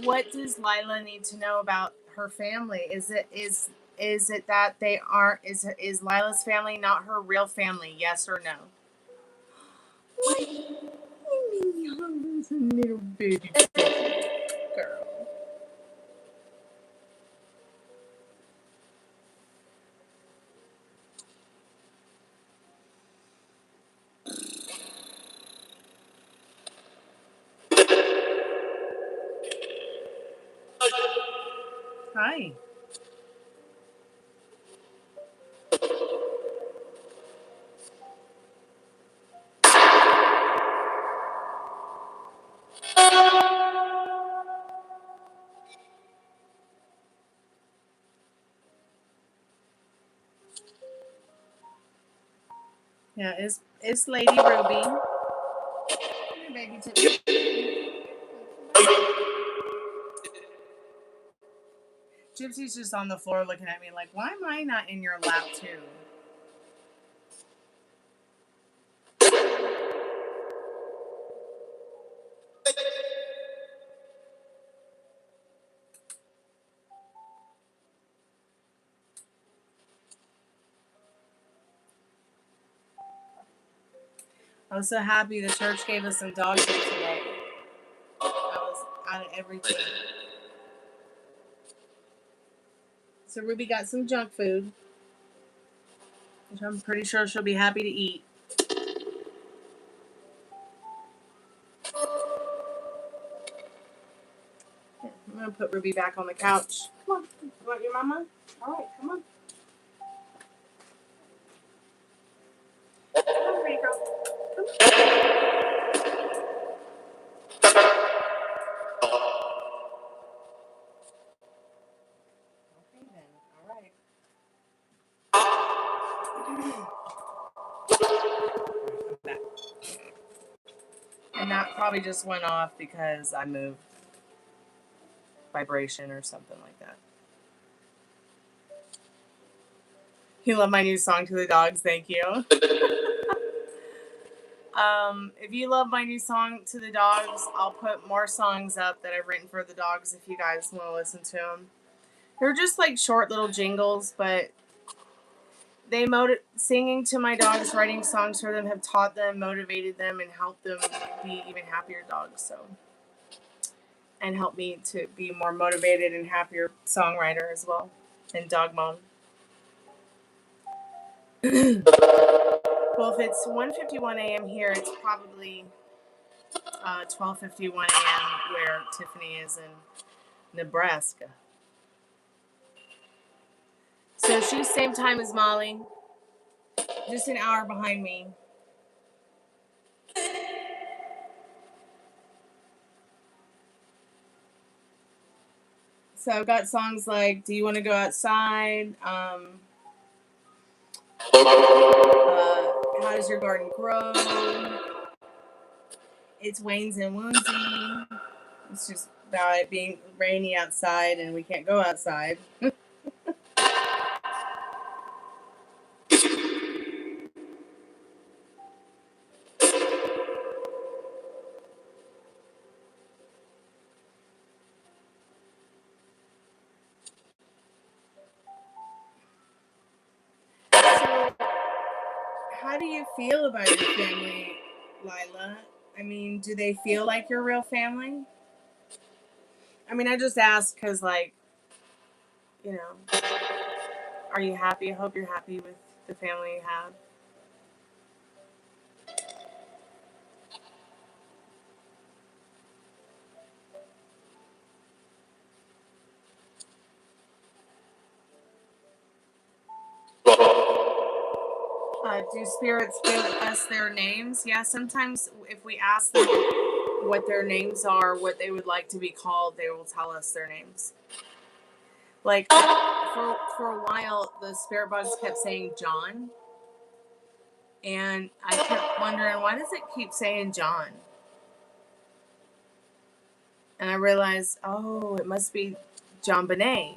what does Lila need to know about her family? Is it that they aren't? Is Lila's family not her real family? Yes or no? What? A little baby girl. Hi. Yeah, it's Lady Ruby. Hey, baby Tiffany. Gypsy's just on the floor looking at me like, why am I not in your lap too? I was so happy the church gave us some dog food today. I was out of everything. So Ruby got some junk food, which I'm pretty sure she'll be happy to eat. Yeah, I'm going to put Ruby back on the couch. Come on. You want your mama? All right, come on. Come on, pretty girl. Come on. Okay, then. All right. Back. And that probably just went off because I moved vibration or something like that. You love my new song to the dogs. Thank you. If you love my new song to the dogs, I'll put more songs up that I've written for the dogs if you guys want to listen to them. They're just like short little jingles, but they singing to my dogs, writing songs for them have taught them, motivated them, and helped them be even happier dogs. So, and helped me to be more motivated and happier songwriter as well, and dog mom. Well, if it's 1:51 a.m. here, it's probably 12:51 a.m. where Tiffany is in Nebraska. So she's same time as Molly, just an hour behind me. So I've got songs like "Do You Want to Go Outside?" How Does Your Garden Grow? It's Wayne's and Woonsy. It's just about it being rainy outside and we can't go outside. So, how do you feel about your family, Lila? I mean, do they feel like your real family? I mean, I just ask because, like, you know, are you happy? I hope you're happy with the family you have. Do spirits give us their names? Yeah, sometimes if we ask them what their names are, what they would like to be called, they will tell us their names. Like, for a while, the spirit bugs kept saying John. And I kept wondering, why does it keep saying John? And I realized, oh, it must be John Bonet.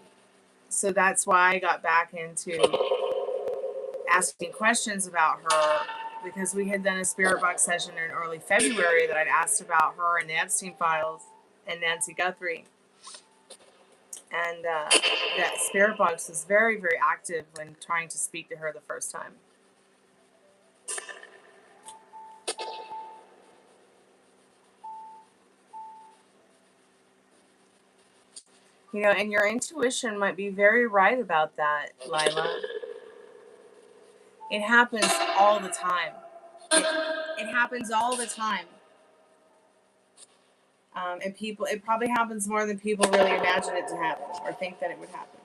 So that's why I got back into asking questions about her, because we had done a spirit box session in early February that I'd asked about her and the Epstein files and Nancy Guthrie. And that spirit box was very, very active when trying to speak to her the first time. You know, and your intuition might be very right about that, Lila. It happens all the time. It happens all the time. And it probably happens more than people really imagine it to happen or think that it would happen.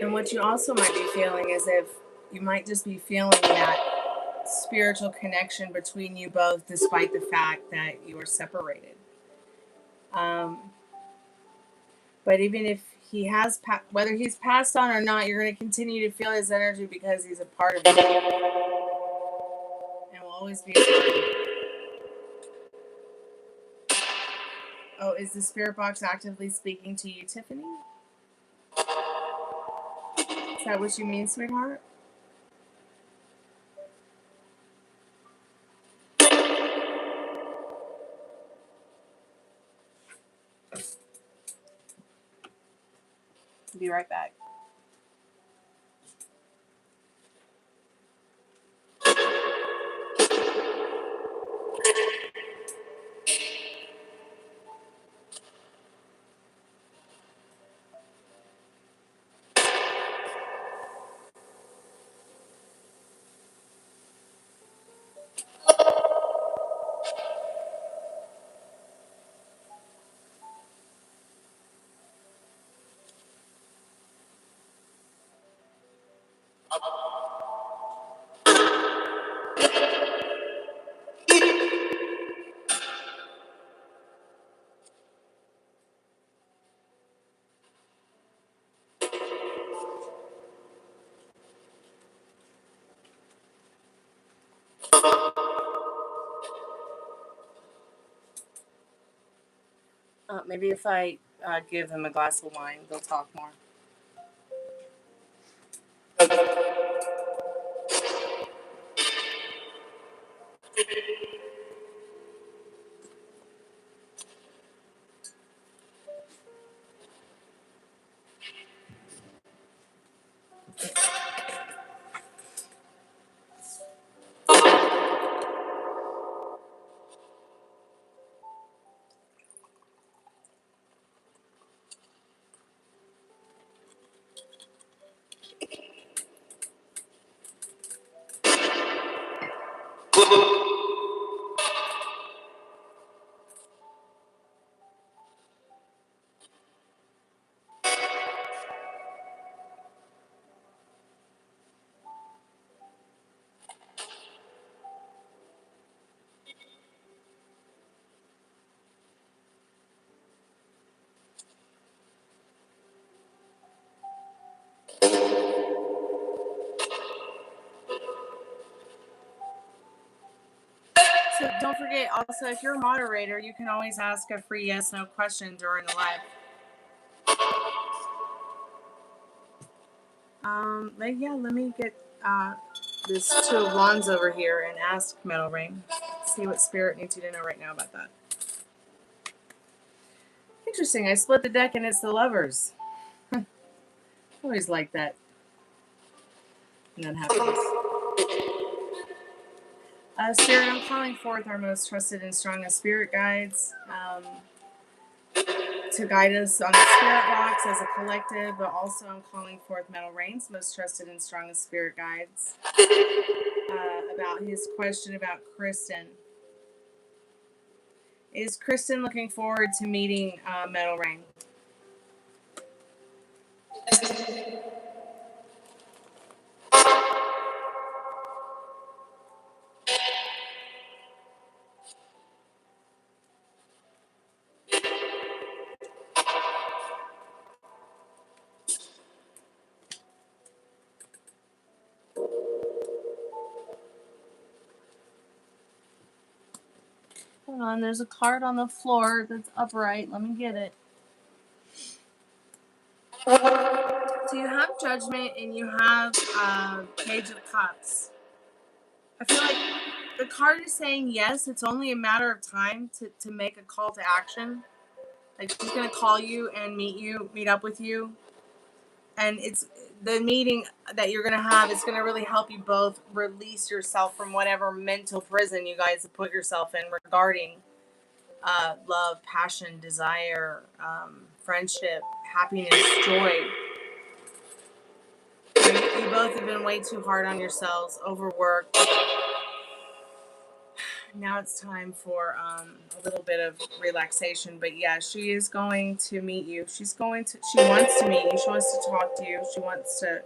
And what you also might be feeling is if you might just be feeling that spiritual connection between you both, despite the fact that you are separated. But even if he has, whether he's passed on or not, you're going to continue to feel his energy because he's a part of you and will always be a part of you. Oh, is the spirit box actively speaking to you, Tiffany? Is that what you mean, sweetheart? Be right back. Maybe if I give them a glass of wine, they'll talk more. So don't forget, also, if you're a moderator, you can always ask a free yes/no question during the live. Let me get this two of wands over here and ask Metal Ring. See what spirit needs you to know right now about that. Interesting. I split the deck and it's the Lovers. Always like that. And that happens. Spirit, I'm calling forth our most trusted and strongest spirit guides to guide us on the spirit box as a collective, but also I'm calling forth Metal Rain's most trusted and strongest spirit guides about his question about Kristen. Is Kristen looking forward to meeting Metal Rain? Hold on, there's a card on the floor that's upright. Let me get it. So you have Judgment and you have Page of Cups. I feel like the card is saying yes, it's only a matter of time to make a call to action. Like she's going to call you and meet up with you. And it's the meeting that you're going to have is going to really help you both release yourself from whatever mental prison you guys have put yourself in regarding love, passion, desire, friendship, happiness, joy. You both have been way too hard on yourselves, overworked. now it's time for a little bit of relaxation. But yeah, she is going to meet you. She wants to meet you. She wants to talk to you. She wants to,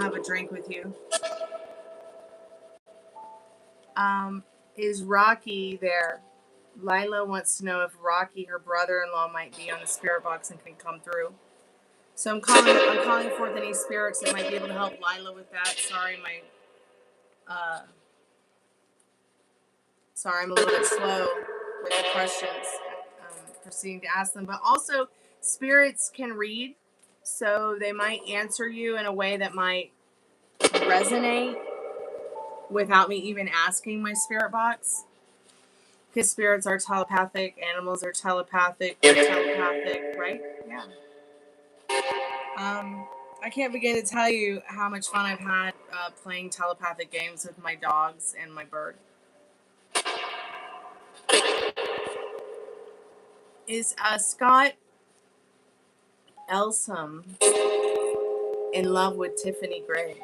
have a drink with you. Is Rocky there? Lila wants to know if Rocky, her brother-in-law, might be on the spirit box and can come through. So I'm calling forth any spirits that might be able to help Lila with that. Sorry, I'm a little bit slow with the questions. Proceeding to ask them, but also spirits can read, so they might answer you in a way that might resonate without me even asking my spirit box. Because spirits are telepathic, animals are telepathic, right? Yeah. I can't begin to tell you how much fun I've had playing telepathic games with my dogs and my bird. Is Scott Elsom in love with Tiffany Gray?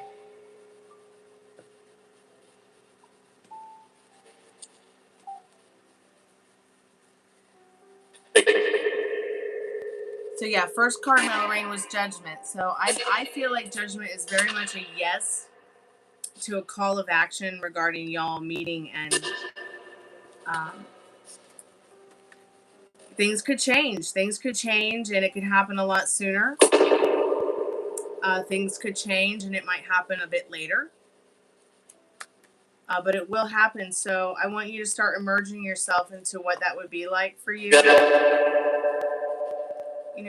So yeah, first card in my rain was Judgment. So I feel like Judgment is very much a yes to a call of action regarding y'all meeting, and things could change. Things could change, and it could happen a lot sooner. Things could change, and it might happen a bit later. But it will happen. So I want you to start immersing yourself into what that would be like for you. You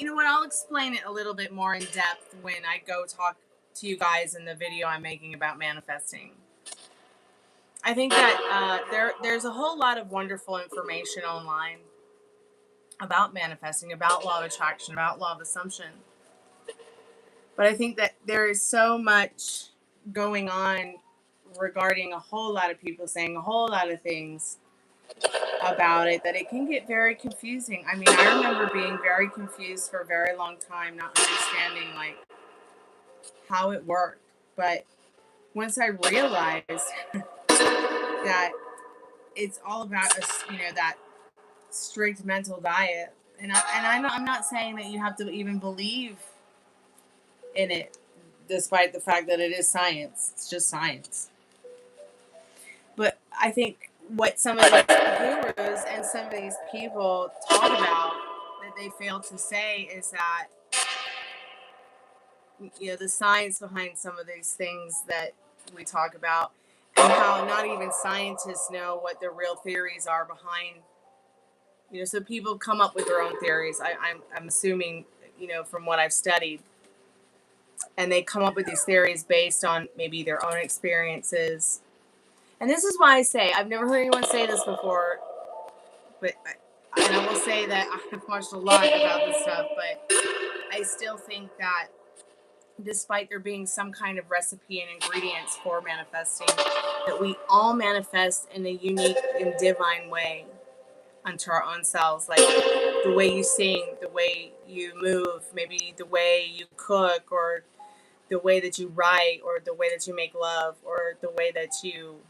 know what? I'll explain it a little bit more in depth when I go talk to you guys in the video I'm making about manifesting. I think that there's a whole lot of wonderful information online about manifesting, about law of attraction, about law of assumption. But I think that there is so much going on regarding a whole lot of people saying a whole lot of things about it that it can get very confusing. I mean, I remember being very confused for a very long time, not understanding like how it worked. But once I realized that it's all about that strict mental diet, and I'm not saying that you have to even believe in it, despite the fact that it is science. It's just science. But I think what some of these gurus and some of these people talk about that they fail to say is that the science behind some of these things that we talk about, and how not even scientists know what the real theories are behind. So people come up with their own theories. I'm assuming, from what I've studied, and they come up with these theories based on maybe their own experiences. And this is why I say, I've never heard anyone say this before, but I will say that I've watched a lot about this stuff, but I still think that despite there being some kind of recipe and ingredients for manifesting, that we all manifest in a unique and divine way unto our own selves. Like the way you sing, the way you move, maybe the way you cook, or the way that you write, or the way that you make love, or the way that you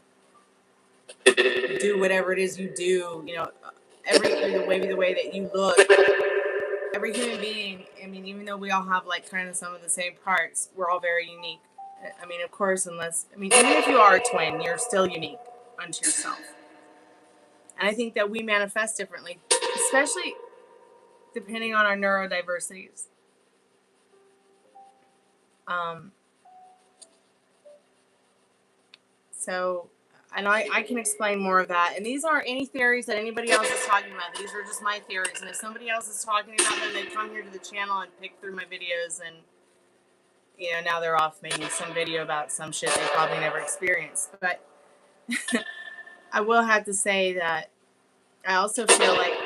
do whatever it is you do, the way that you look. Every human being, I mean, even though we all have like kind of some of the same parts, we're all very unique. I mean, of course, even if you are a twin, you're still unique unto yourself. And I think that we manifest differently, especially depending on our neurodiversities. And I can explain more of that. And these aren't any theories that anybody else is talking about. These are just my theories. And if somebody else is talking about them, they come here to the channel and pick through my videos, and now they're off making some video about some shit they probably never experienced. But I will have to say that I also feel like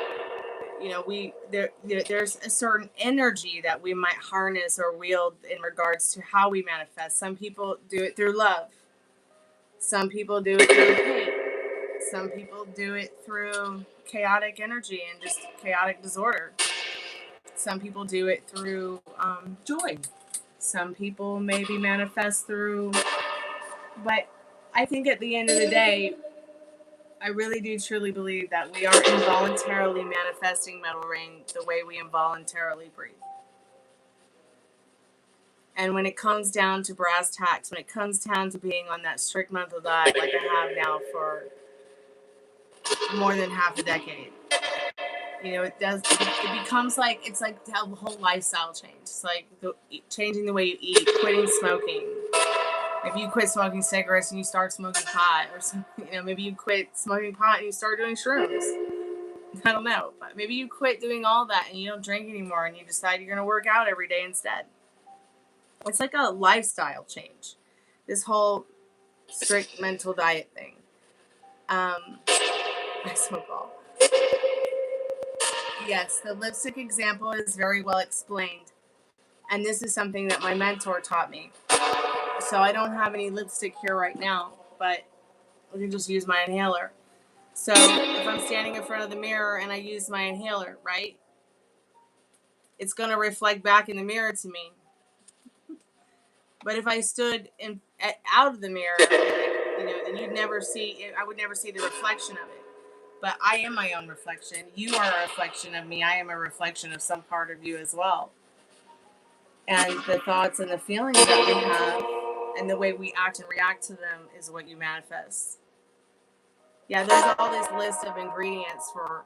there's a certain energy that we might harness or wield in regards to how we manifest. Some people do it through love. Some people do it through hate. Some people do it through chaotic energy and just chaotic disorder. Some people do it through joy. Some people maybe manifest through, but I think at the end of the day, I really do truly believe that we are involuntarily manifesting metal rain the way we involuntarily breathe. And when it comes down to brass tacks, when it comes down to being on that strict mental diet like I have now for more than half a decade, you know, it becomes like, it's like a whole lifestyle change. It's like changing the way you eat, quitting smoking. Maybe you quit smoking cigarettes and you start smoking pot, or something. You know, maybe you quit smoking pot and you start doing shrooms. I don't know, but maybe you quit doing all that and you don't drink anymore and you decide you're going to work out every day instead. It's like a lifestyle change. This whole strict mental diet thing. I smoke all. Yes, the lipstick example is very well explained. And this is something that my mentor taught me. So I don't have any lipstick here right now, but I can just use my inhaler. So if I'm standing in front of the mirror and I use my inhaler, right? It's going to reflect back in the mirror to me. But if I stood out of the mirror, you know, then you'd never see, I would never see the reflection of it. But I am my own reflection. You are a reflection of me. I am a reflection of some part of you as well. And the thoughts and the feelings that we have and the way we act and react to them is what you manifest. Yeah, there's all this list of ingredients for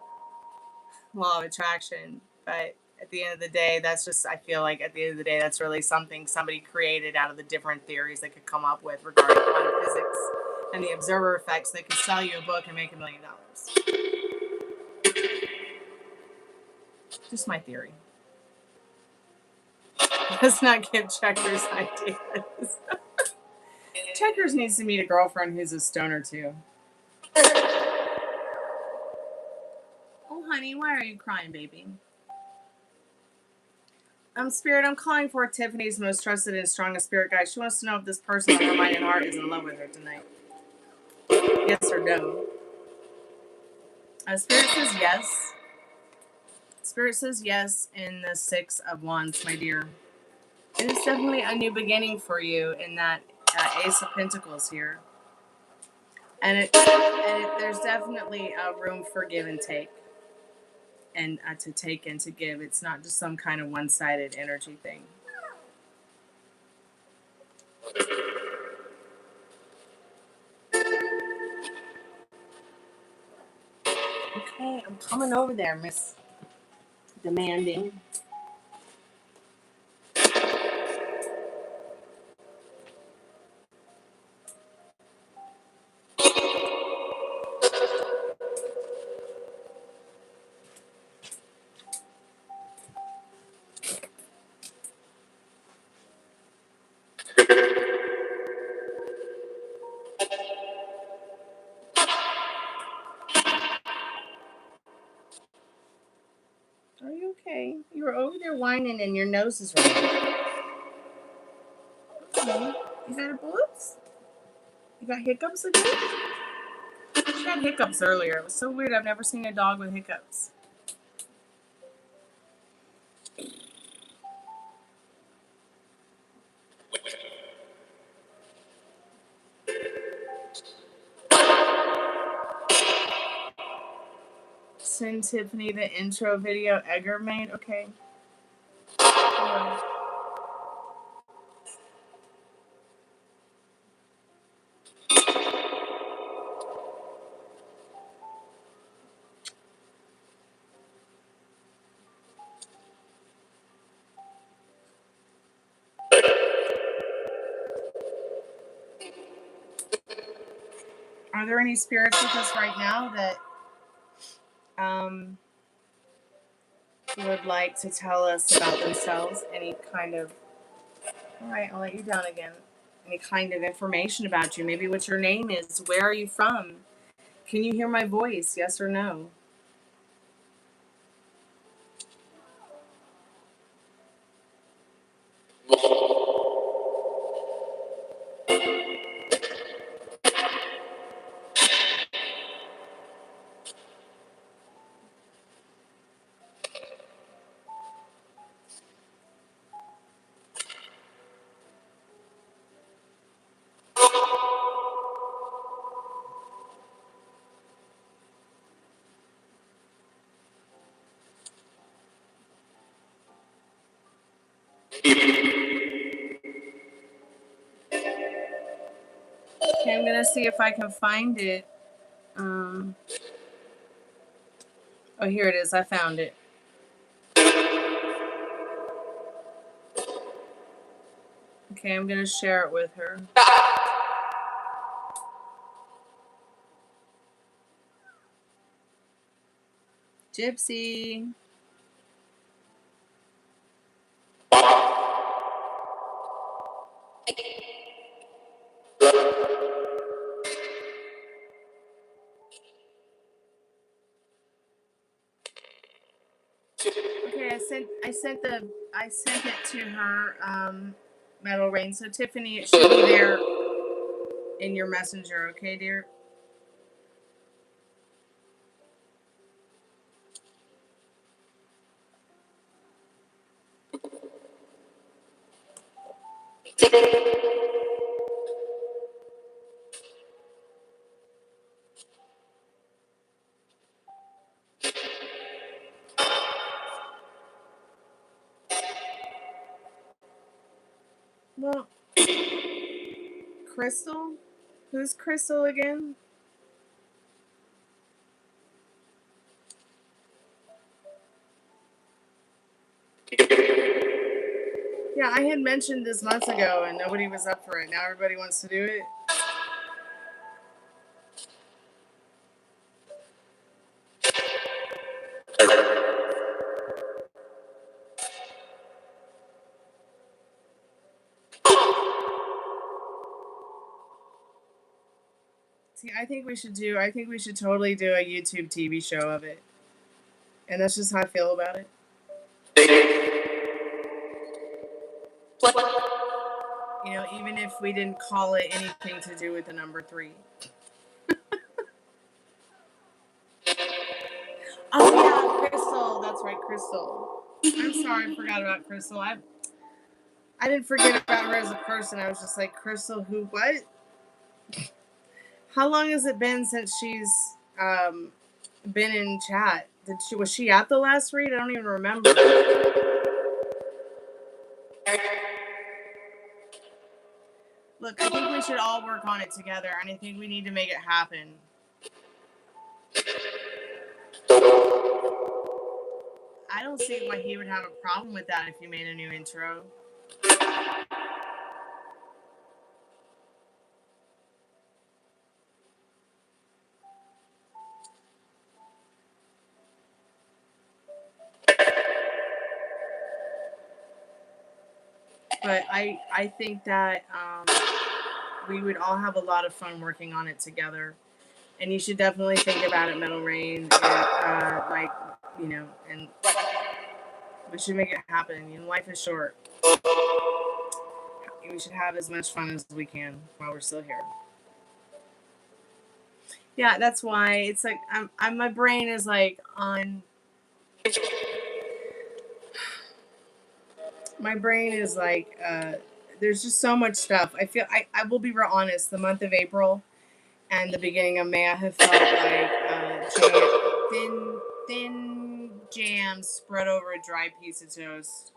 law of attraction, but at the end of the day, that's just, I feel like at the end of the day, that's really something somebody created out of the different theories they could come up with regarding quantum physics and the observer effects. They could sell you a book and make $1 million. Just my theory. Let's not give Checkers ideas. Checkers needs to meet a girlfriend who's a stoner too. Oh, honey, why are you crying, baby? Spirit, I'm calling for Tiffany's most trusted and strongest spirit guide. She wants to know if this person on her mind and heart is in love with her tonight. Yes or no? Spirit says yes. Spirit says yes in the 6 of Wands, my dear. It is definitely a new beginning for you in that Ace of Pentacles here. And there's definitely a room for give and take. And to take and to give. It's not just some kind of one-sided energy thing. Okay, I'm coming over there, Miss Demanding. Are you okay? You were over there whining and your nose is running. Okay. You got a bloops? You got hiccups again? She had hiccups earlier. It was so weird. I've never seen a dog with hiccups. Send Tiffany the intro video Edgar made. Okay. Are there any spirits with us right now that would like to tell us about themselves? Any kind of... Alright, I'll let you down again. Any kind of information about you. Maybe what your name is. Where are you from? Can you hear my voice? Yes or no? Okay, I'm gonna see if I can find it. Oh, here it is. I found it. Okay, I'm gonna share it with her. Gypsy. Okay, I sent it to her, Metal Rain. So Tiffany, it should be there in your messenger, okay, dear? Well, Crystal? Who's Crystal again? Yeah, I had mentioned this months ago and nobody was up for it. Now everybody wants to do it. See, I think we should totally do a YouTube TV show of it. And that's just how I feel about it. You know, even if we didn't call it anything to do with the number 3. Oh yeah, Crystal. That's right, Crystal. I'm sorry, I forgot about Crystal. I didn't forget about her as a person. I was just like, Crystal, who, what? How long has it been since she's been in chat? Was she at the last read? I don't even remember. Look, I think we should all work on it together, and I think we need to make it happen. I don't see why he would have a problem with that if you made a new intro. But I think that we would all have a lot of fun working on it together. And you should definitely think about it, Metal Rain. And, like, you know, and we should make it happen. You know, life is short. We should have as much fun as we can while we're still here. Yeah, that's why it's like I'm my brain is like on. My brain is like there's just so much stuff. I feel I will be real honest. The month of April and the beginning of May, I have felt like thin jam spread over a dry piece of toast.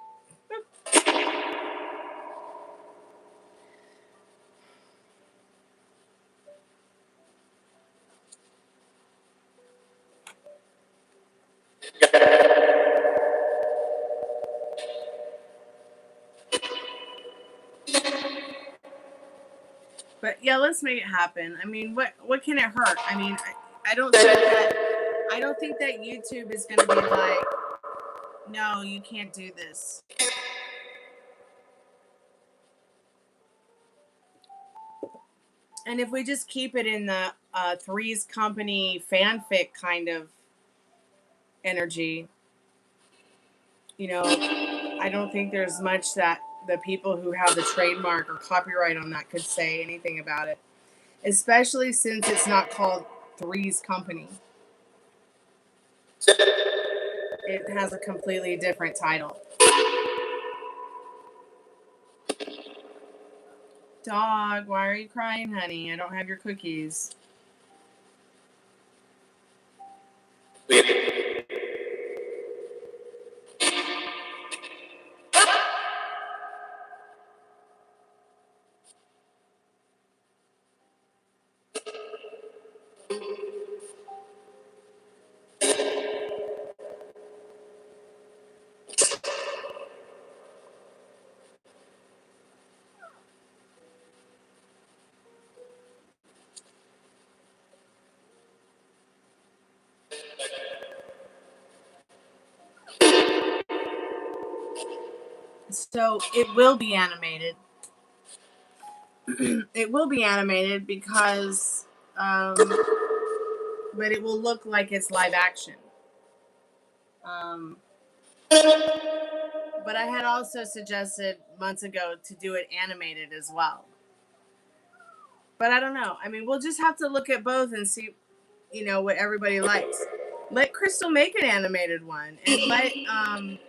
But yeah, let's make it happen. I mean, what can it hurt? I mean, I don't think that YouTube is going to be like, no, you can't do this. And if we just keep it in the Three's Company fanfic kind of energy, you know, I don't think there's much that the people who have the trademark or copyright on that could say anything about it. Especially since it's not called Three's Company. It has a completely different title. Dog, why are you crying, honey? I don't have your cookies. So it will be animated. It will be animated because, but it will look like it's live action. But I had also suggested months ago to do it animated as well. But I don't know. I mean, we'll just have to look at both and see, what everybody likes. Let Crystal make an animated one, and let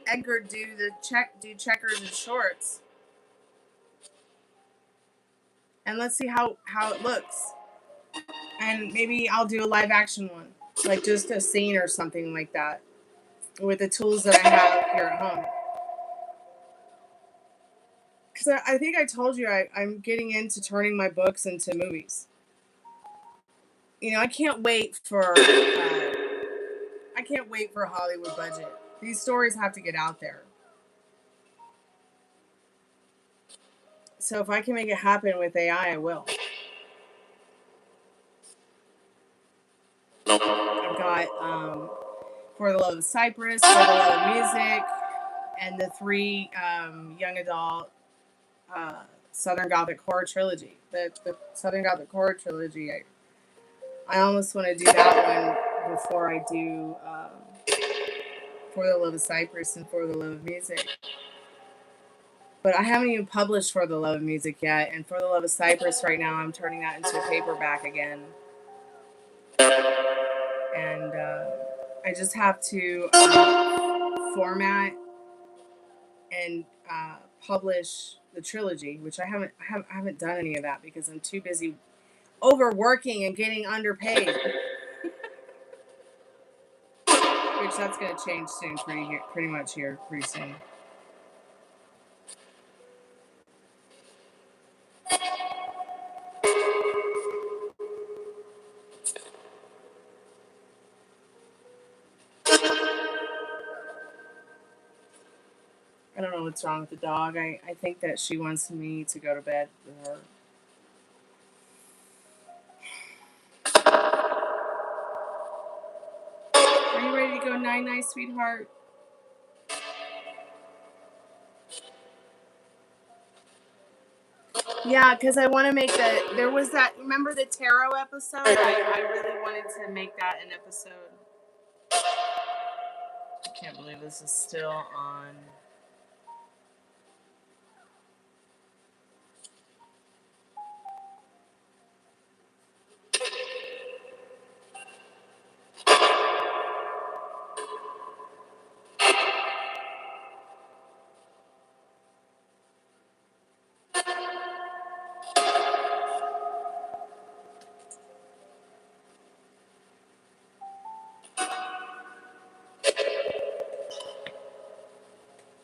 Edgar do checkers and shorts, and let's see how it looks. And maybe I'll do a live action one, like just a scene or something like that, with the tools that I have here at home. Because I think I told you I'm getting into turning my books into movies. I can't wait for a Hollywood budget. These stories have to get out there. So if I can make it happen with AI, I will. I've got For the Love of Cypress, For the Love of Music, and the 3 young adult Southern Gothic Horror trilogy. The Southern Gothic Horror trilogy, I almost want to do that one before I do For the Love of Cypress and For the Love of Music. But I haven't even published For the Love of Music yet, and For the Love of Cypress right now, I'm turning that into a paperback again. And I just have to format and publish the trilogy, which I haven't done any of that because I'm too busy overworking and getting underpaid. Which that's going to change soon, pretty much here, pretty soon. I don't know what's wrong with the dog. I think that she wants me to go to bed with her. Are you ready to go night-night, sweetheart? Yeah, because I want to make there was remember the tarot episode? I really wanted to make that an episode. I can't believe this is still on.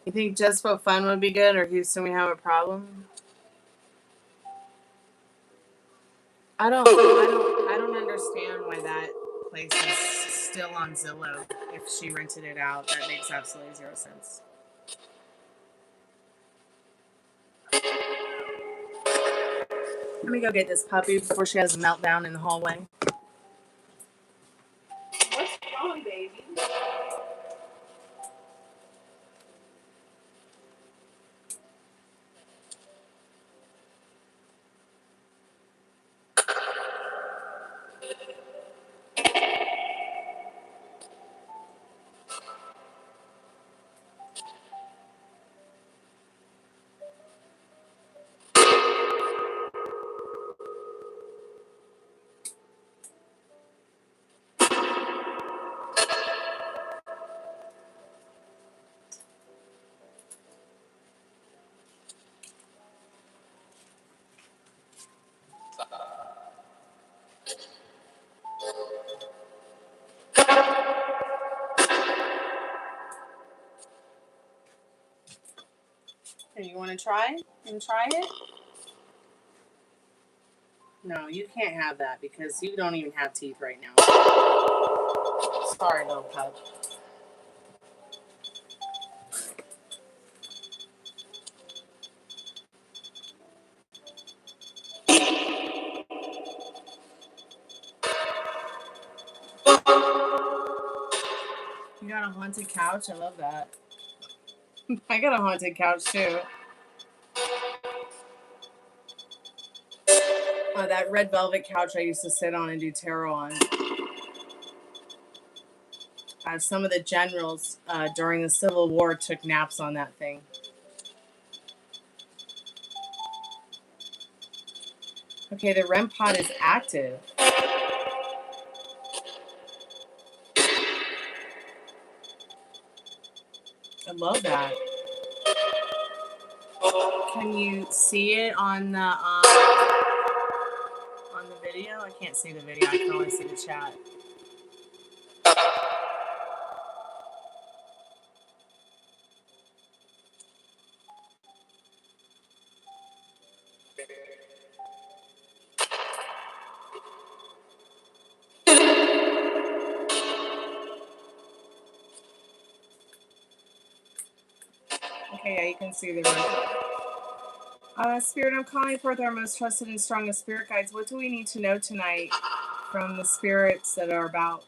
You think Just for Fun would be good, or Houston, we have a problem? I don't understand why that place is still on Zillow if she rented it out. That makes absolutely 0 sense. Let me go get this puppy before she has a meltdown in the hallway. What's wrong, baby? Hey, you want to try? You want to try it? No, you can't have that because you don't even have teeth right now. Sorry, little pup. You got a haunted couch? I love that. I got a haunted couch too. That red velvet couch I used to sit on and do tarot on. Some of the generals during the Civil War took naps on that thing. Okay, the REM pod is active. I love that. Can you see it on the video? I can't see the video. I can only see the chat. Okay, yeah, you can see the REM. Spirit, I'm calling forth our most trusted and strongest spirit guides. What do we need to know tonight from the spirits that are about?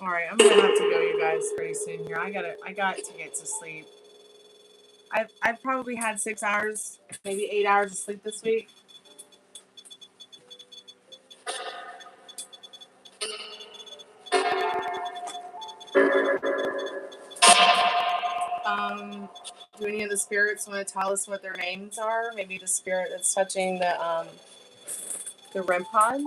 All right, I'm gonna have to go, you guys, pretty soon here. I got to get to sleep. I've probably had 6 hours, maybe 8 hours of sleep this week. Do any of the spirits want to tell us what their names are? Maybe the spirit that's touching the REM pod.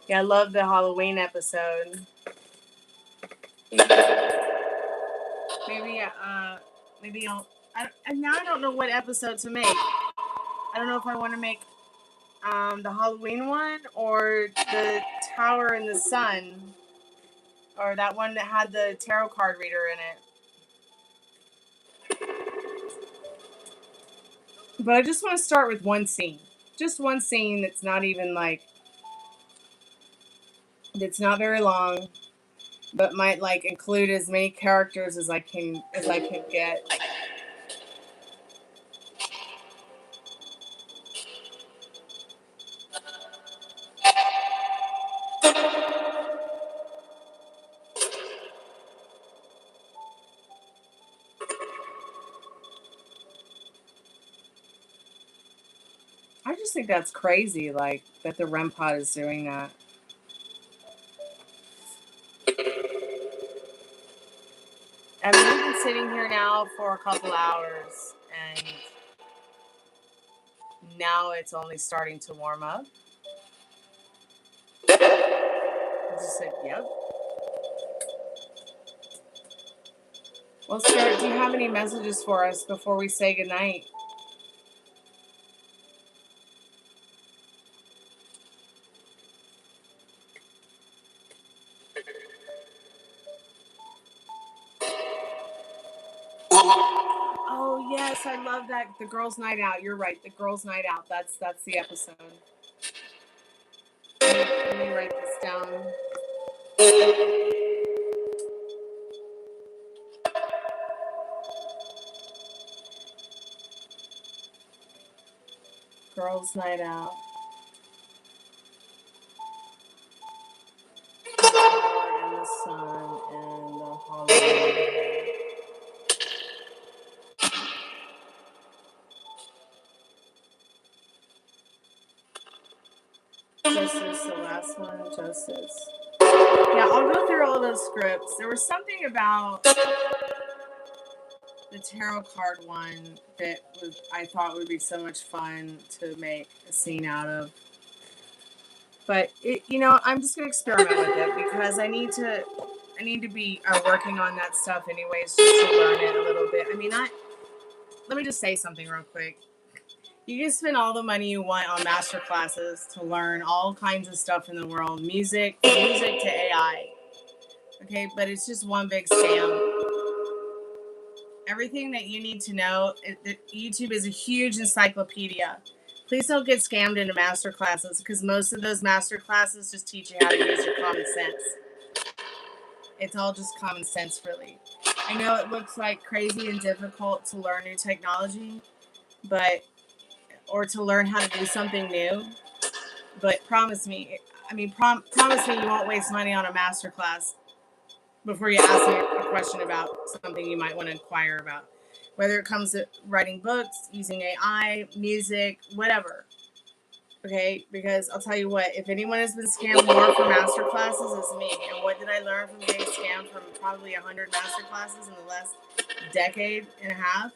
Yeah, I love the Halloween episode. Maybe I'll. Now I don't know what episode to make. I don't know if I want to make the Halloween one or the Tower in the Sun, or that one that had the tarot card reader in it. But I just want to start with one scene. Just one scene that's not even like, that's not very long, but might like include as many characters as I can get. I just think that's crazy, like, that the REM pod is doing that. I mean, we've been sitting here now for a couple hours, and now it's only starting to warm up. I just said, yep. Well, Spirit, do you have any messages for us before we say goodnight? Oh, yes, I love that. The Girls' Night Out. You're right. The Girls' Night Out. That's the episode. Let me write this down. Girls' Night Out. And the Sun and the Halloween. Justice, the last one, Justice. Yeah, I'll go through all those scripts. There was something about the tarot card one that I thought would be so much fun to make a scene out of. But I'm just gonna experiment with it because I need to be working on that stuff anyways, just to learn it a little bit. I mean, let me just say something real quick. You can spend all the money you want on master classes to learn all kinds of stuff in the world, music to AI. Okay, but it's just one big scam. Everything that you need to know, YouTube is a huge encyclopedia. Please don't get scammed into master classes because most of those master classes just teach you how to use your common sense. It's all just common sense, really. I know it looks like crazy and difficult to learn new technology, or to learn how to do something new, but promise me you won't waste money on a master class before you ask me a question about something you might want to inquire about. Whether it comes to writing books, using AI, music, whatever. Okay? Because I'll tell you what, if anyone has been scammed more for master classes, it's me. And what did I learn from getting scammed from probably 100 master classes in the last decade and a half?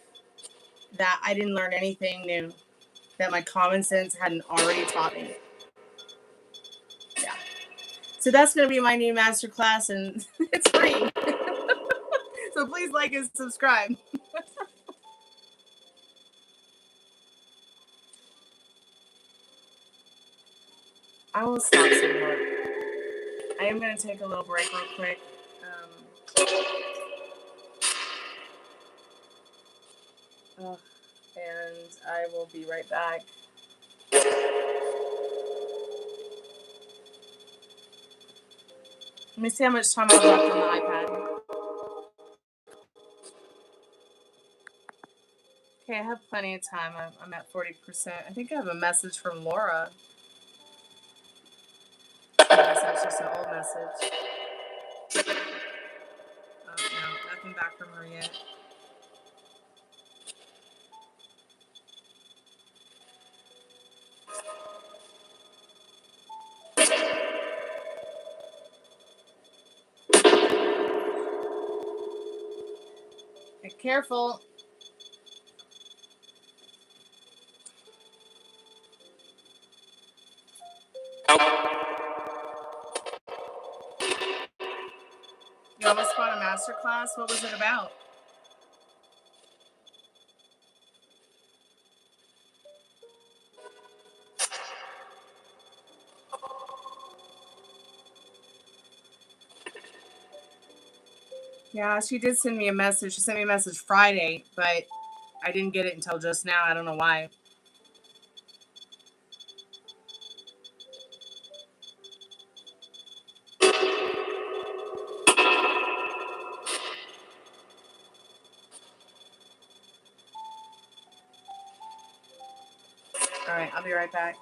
That I didn't learn anything new that my common sense hadn't already taught me. Yeah. So that's going to be my new master class, and it's free. So please like and subscribe. I will stop, sweetheart. I am going to take a little break real quick. And I will be right back. Let me see how much time I have left on the iPad. Okay, I have plenty of time. I'm at 40%. I think I have a message from Laura. That's just an old message. Oh, no, nothing back from her yet. Be careful. You almost bought a master class? What was it about? Yeah, she did send me a message. She sent me a message Friday, but I didn't get it until just now. I don't know why. All right, I'll be right back.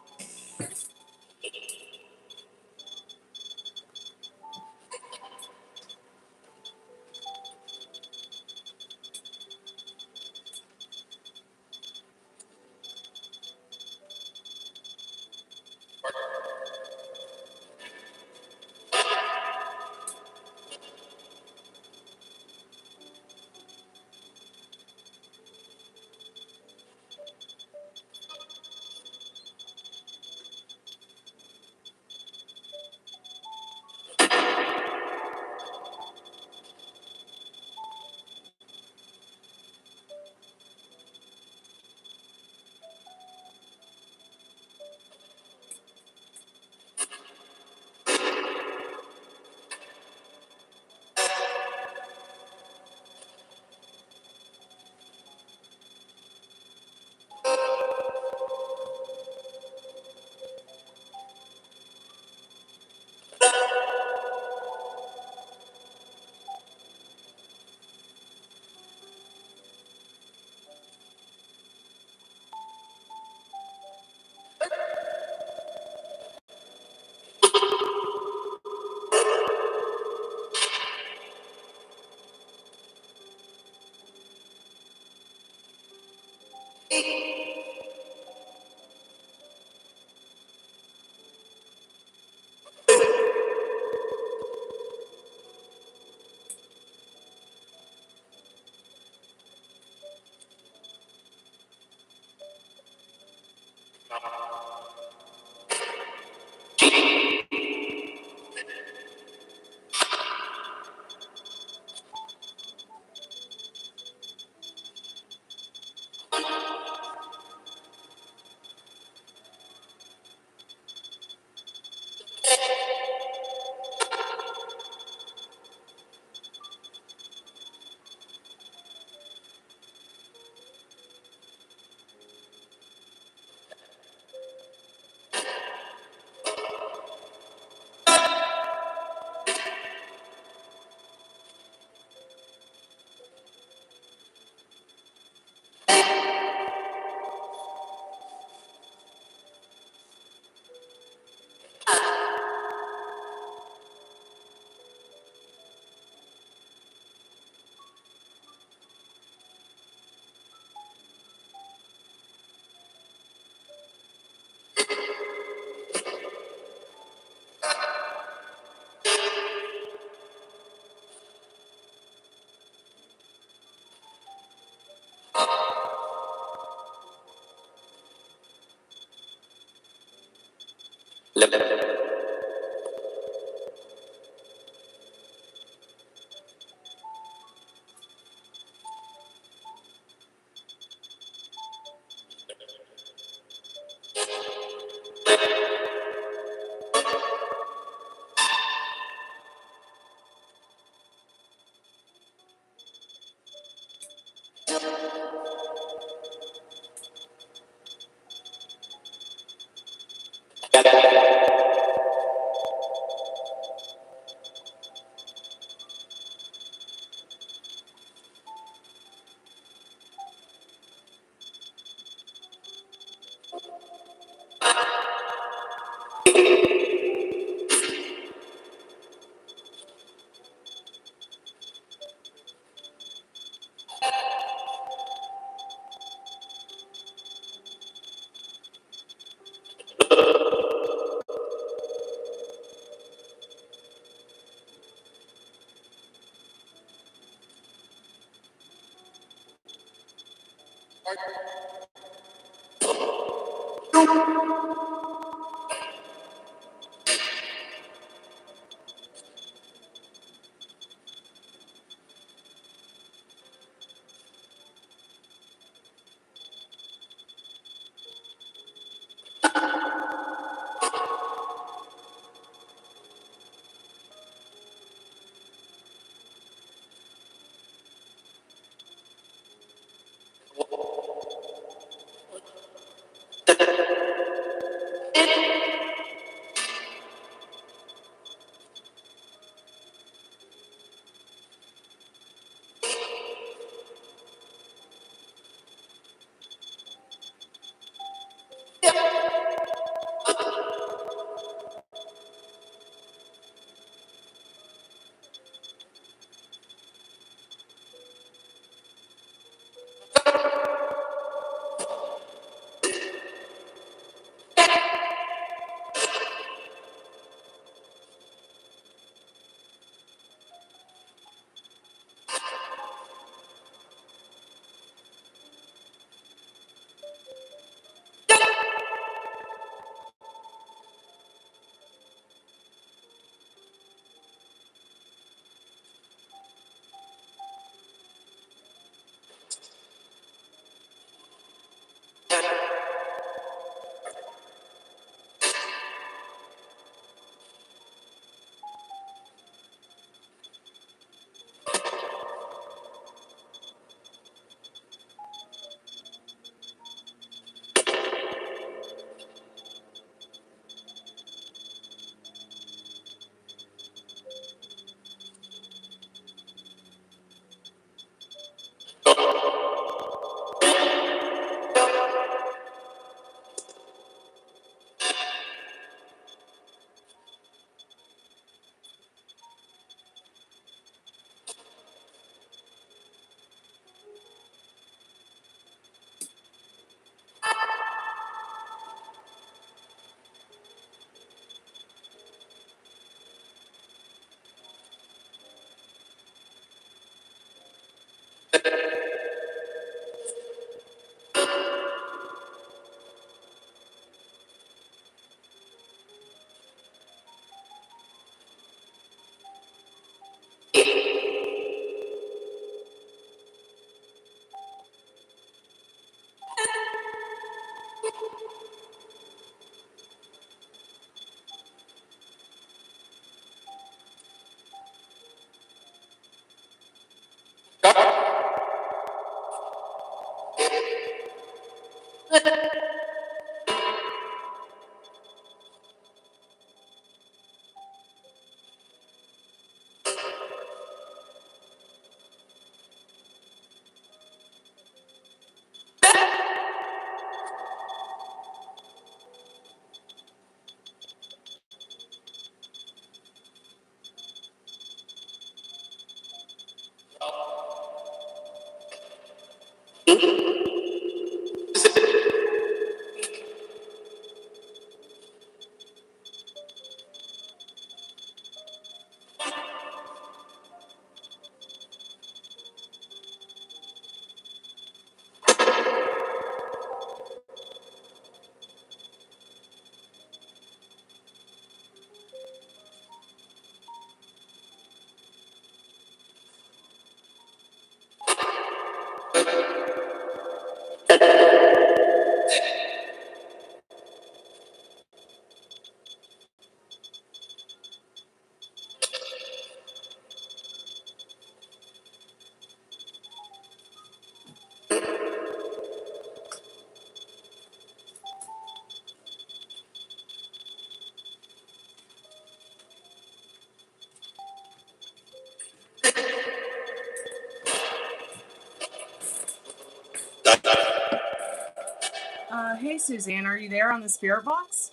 Hey, Suzanne, are you there on the spirit box?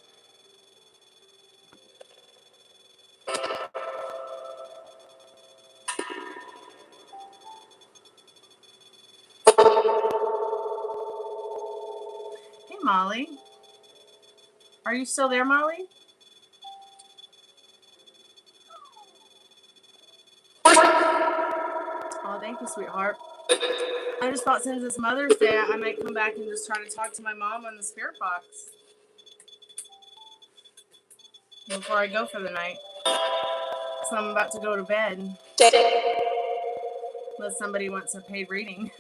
Hey, Molly. Are you still there, Molly? Oh, thank you, sweetheart. I just thought since it's Mother's Day, I might come back and just try to talk to my mom on the spirit box before I go for the night. So I'm about to go to bed. Unless somebody wants a paid reading.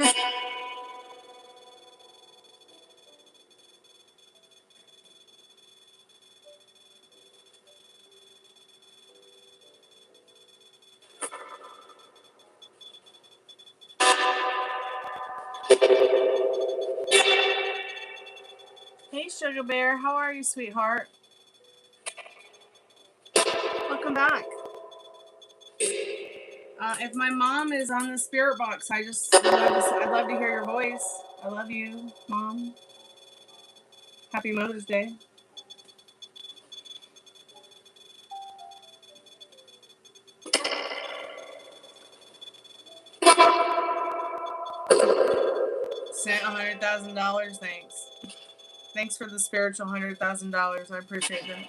Hey, Sugar Bear. How are you, sweetheart? Welcome back. If my mom is on the spirit box, I'd love to hear your voice. I love you, Mom. Happy Mother's Day. Sent $100,000. Thanks. Thanks for the spiritual $100,000. I appreciate that.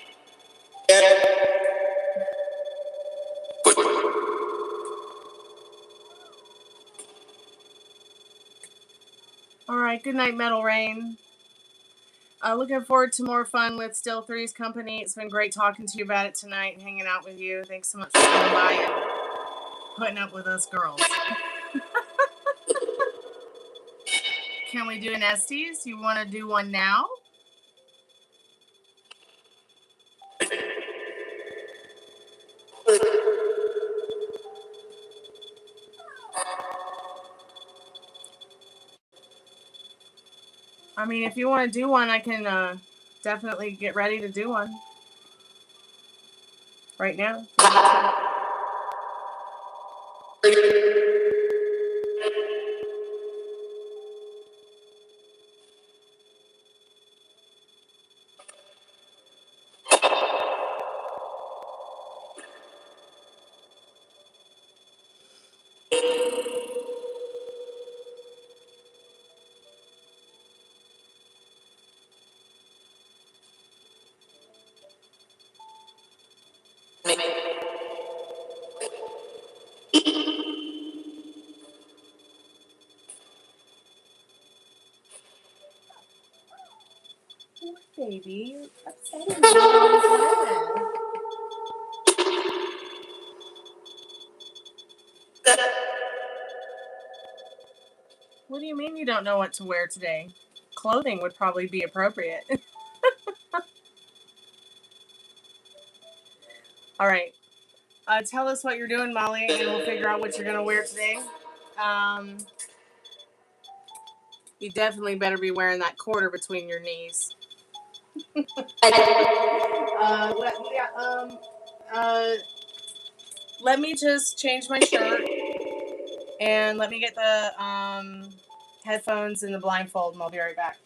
All right. Good night, Metal Rain. Looking forward to more fun with Still Three's company. It's been great talking to you about it tonight and hanging out with you. Thanks so much for coming by and putting up with us girls. Can we do an Estes? You want to do one now? I mean, if you want to do one, I can definitely get ready to do one right now. Poor baby, you're upsetting me on his leg. What do you mean you don't know what to wear today? Clothing would probably be appropriate. All right. Tell us what you're doing, Molly, and we'll figure out what you're going to wear today. You definitely better be wearing that quarter between your knees. Let me just change my shirt and let me get the headphones and the blindfold, and I'll be right back.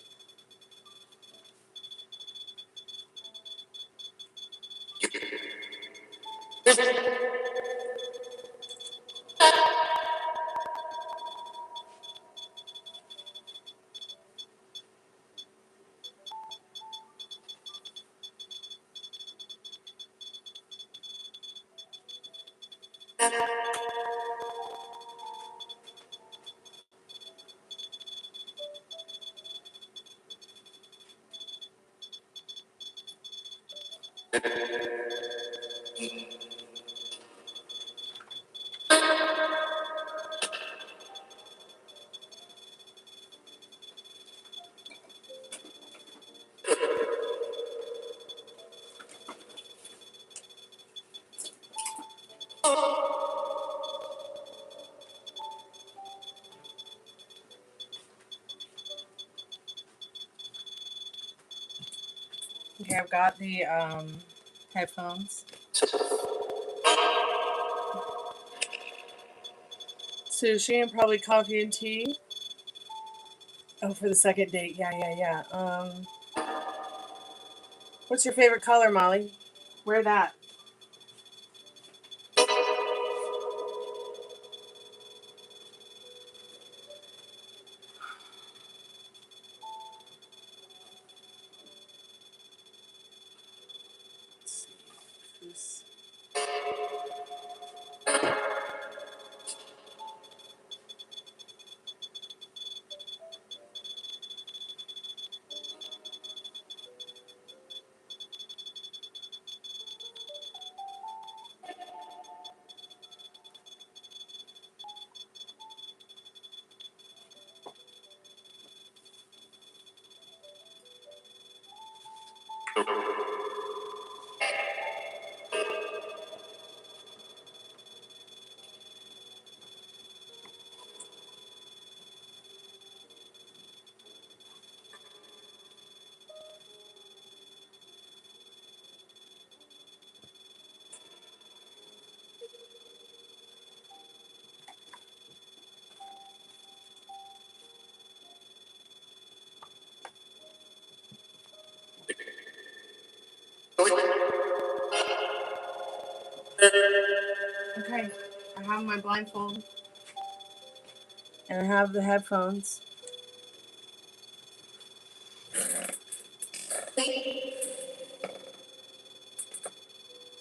Okay, I've got the headphones. Sushi and probably coffee and tea. Oh, for the second date. Yeah. What's your favorite color, Molly? Wear that. Let's see. This. Okay, I have my blindfold and I have the headphones.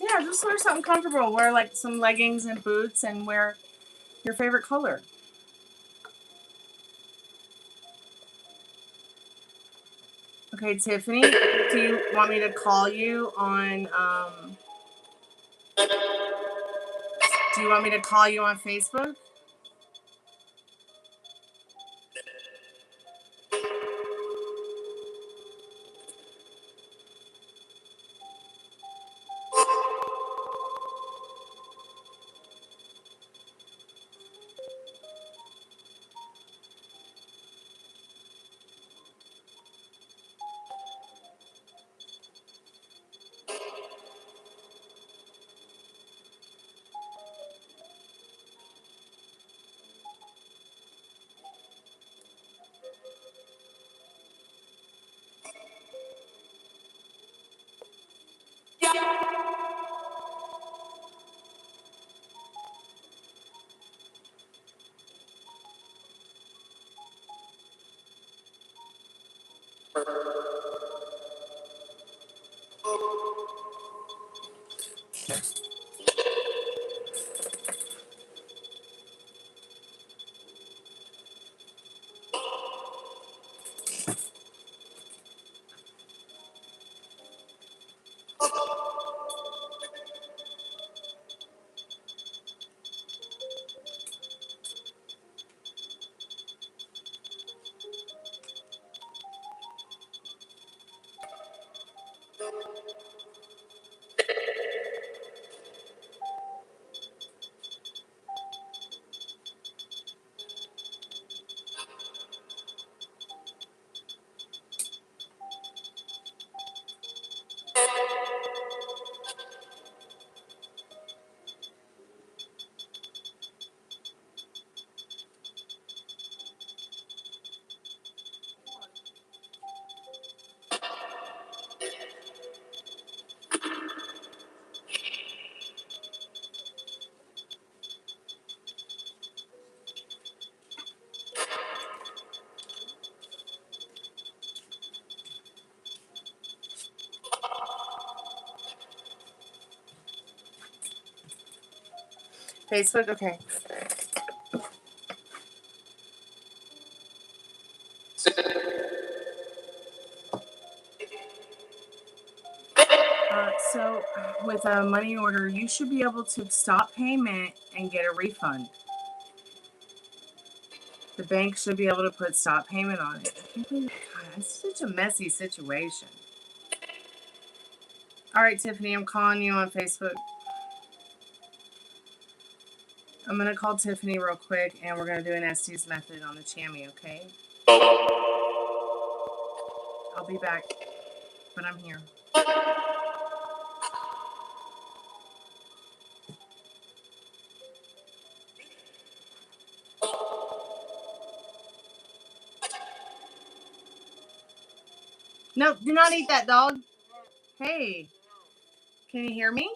Yeah, just wear something comfortable. Wear like some leggings and boots and wear your favorite color. Okay, Tiffany, do you want me to call you on, do you want me to call you on Facebook? Facebook, okay. So with a money order, you should be able to stop payment and get a refund. The bank should be able to put stop payment on it. I can't believe, God, it's such a messy situation. All right, Tiffany, I'm calling you on Facebook. I'm going to call Tiffany real quick, and we're going to do an Estes method on the chamois, okay? I'll be back, but I'm here. No, do not eat that, dog. Hey, can you hear me?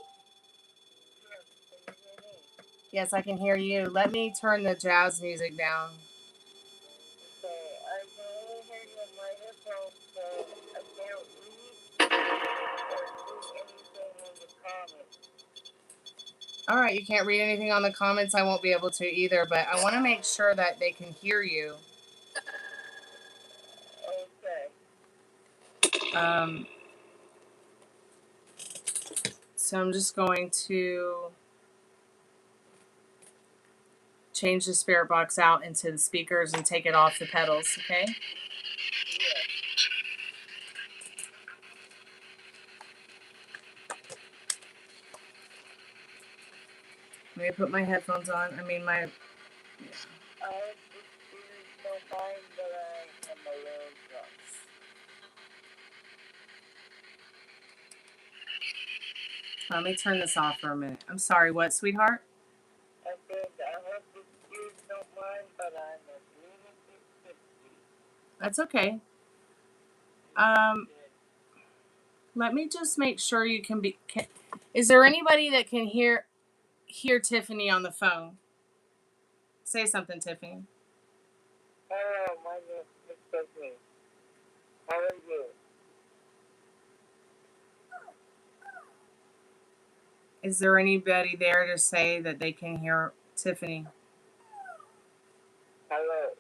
Yes, I can hear you. Let me turn the jazz music down. Okay, I can only hear you on my headphones, so I can't read or see anything in the comments. All right, you can't read anything on the comments. I won't be able to either, but I want to make sure that they can hear you. Okay. So I'm just going to change the spirit box out into the speakers and take it off the pedals, okay? Yeah. Let me put my headphones on. I mean, my... I just don't mind that I am a little drunk. Let me turn this off for a minute. I'm sorry, what, sweetheart? I said, I hope the kids don't mind, but I'm a little bit tipsy. That's okay. Let me just make sure you can be... Is there anybody that can hear Tiffany on the phone? Say something, Tiffany. Hello, my name is Tiffany. How are you? Is there anybody there to say that they can hear Tiffany? Hello.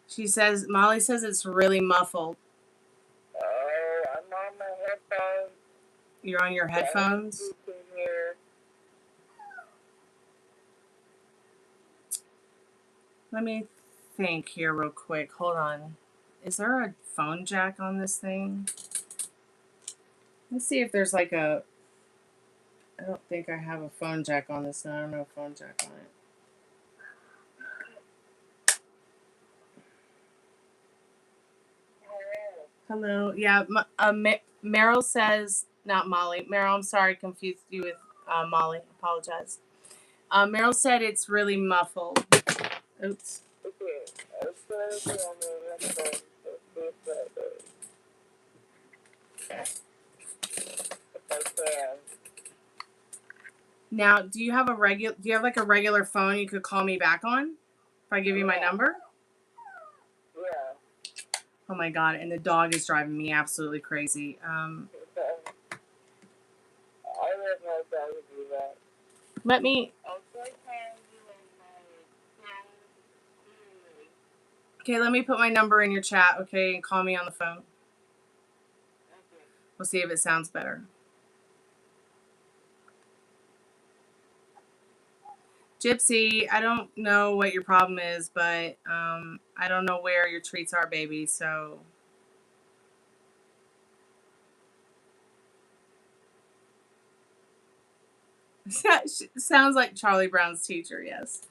She says, Molly says it's really muffled. I'm on my headphones. You're on your headphones? You can hear. Let me think here real quick. Hold on. Is there a phone jack on this thing? Let's see if there's like a... I don't think I have a phone jack on this. No, I don't have a phone jack on it. Hello. Yeah, Meryl says... Not Molly. Meryl, I'm sorry. Confused you with Molly. Apologize. Meryl said it's really muffled. Oops. Okay, I'll put it on my headphones. If I can. Now, do you have like a regular phone you could call me back on? If I give you my number? Yeah. Oh my god, and the dog is driving me absolutely crazy. I don't know if I would do that. Let me... Okay, let me put my number in your chat, okay, and call me on the phone. Okay. We'll see if it sounds better. Gypsy, I don't know what your problem is, but I don't know where your treats are, baby, so... Sounds like Charlie Brown's teacher, yes.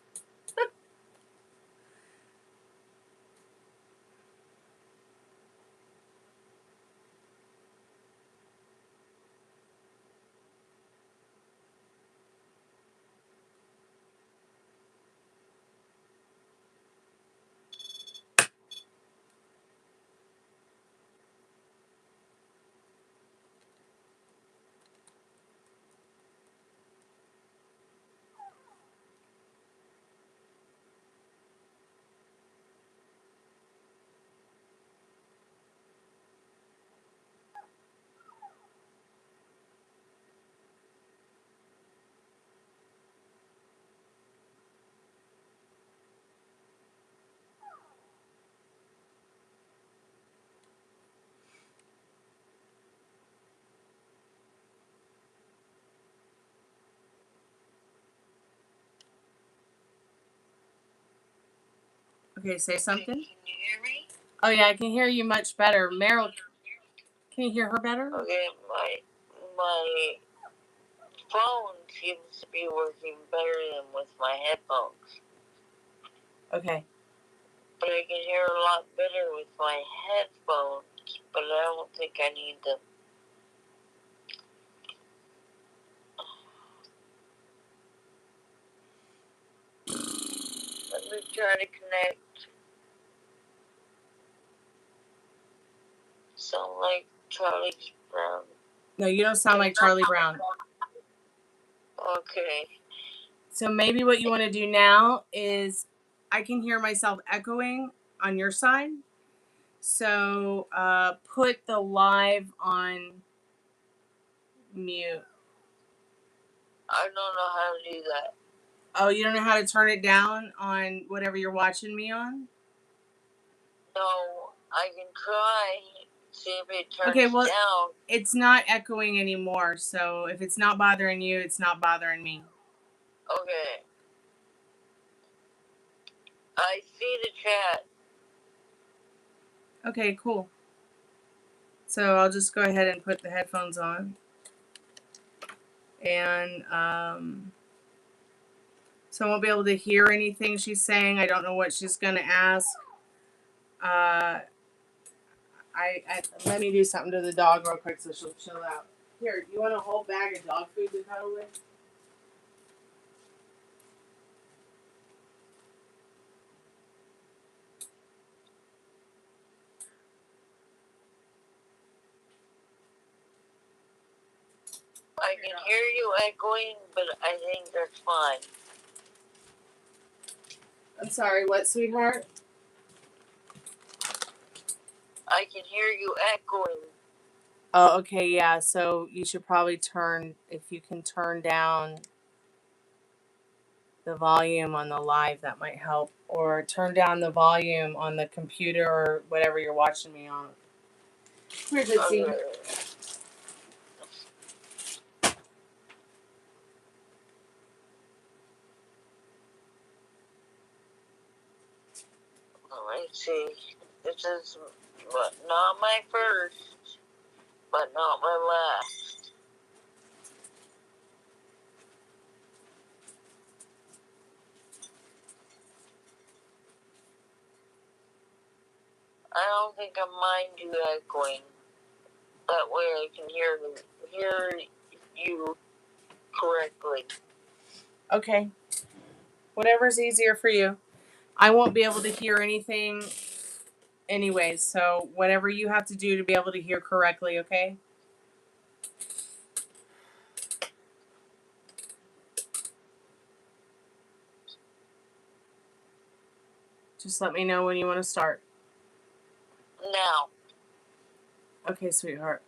Okay, say something. Can you hear me? Oh yeah, I can hear you much better. Meryl, can you hear her better? Okay, my phone seems to be working better than with my headphones. Okay. But I can hear a lot better with my headphones, but I don't think I need them. Let me try to connect sound like Charlie Brown. No, you don't sound like Charlie Brown. Okay. So maybe what you want to do now is, I can hear myself echoing on your side. So put the live on mute. I don't know how to do that. Oh, you don't know how to turn it down on whatever you're watching me on? No, I can try. See if it turns Okay, well, down. it's not echoing anymore. So if it's not bothering you, it's not bothering me. Okay. I see the chat. Okay, cool. So I'll just go ahead and put the headphones on. And so I won't be able to hear anything she's saying. I don't know what she's going to ask. I let me do something to the dog real quick so she'll chill out. Here, you want a whole bag of dog food to cuddle with? I can hear you echoing, but I think that's fine. I'm sorry, what, sweetheart? I can hear you echoing. Oh, okay, yeah. So you should probably if you can turn down the volume on the live, that might help. Or turn down the volume on the computer or whatever you're watching me on. Come here, Tootsie. Let's see. This is not my first, but not my last. I don't think I mind you echoing. That way I can hear you correctly. Okay. Whatever's easier for you. I won't be able to hear anything anyways, so whatever you have to do to be able to hear correctly, okay? Just let me know when you want to start. Now. Okay, sweetheart.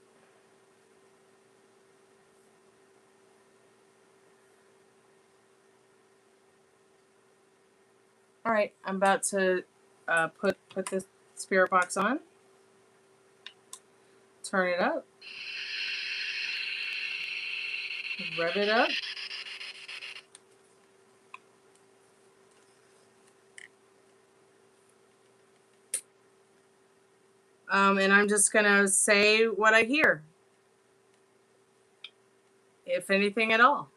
All right, I'm about to put the spirit box on. Turn it up. Rev it up. And I'm just gonna say what I hear, if anything at all.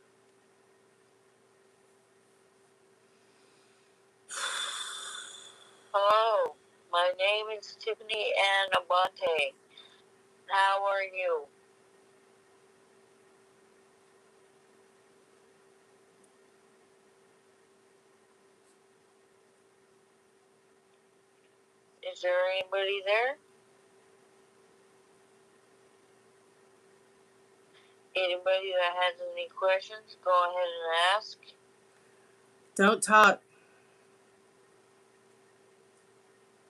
Hello, my name is Tiffany Ann Abate. How are you? Is there anybody there? Anybody that has any questions, go ahead and ask. Don't talk.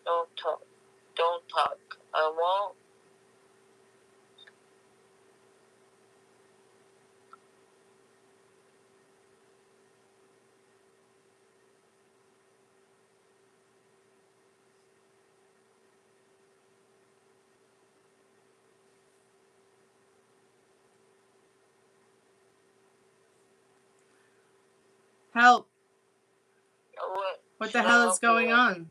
Don't talk. Don't talk. I won't. Help. What the hell is going on?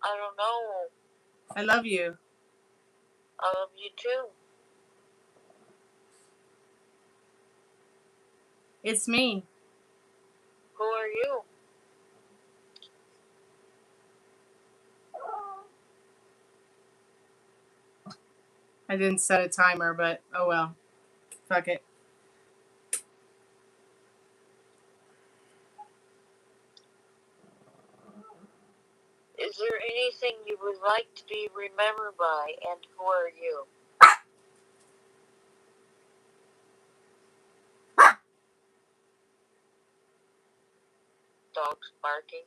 I don't know. I love you. I love you too. It's me. Who are you? I didn't set a timer, but oh well. Fuck it. Is Is there anything you would like to be remembered by, and who are you? Dogs barking.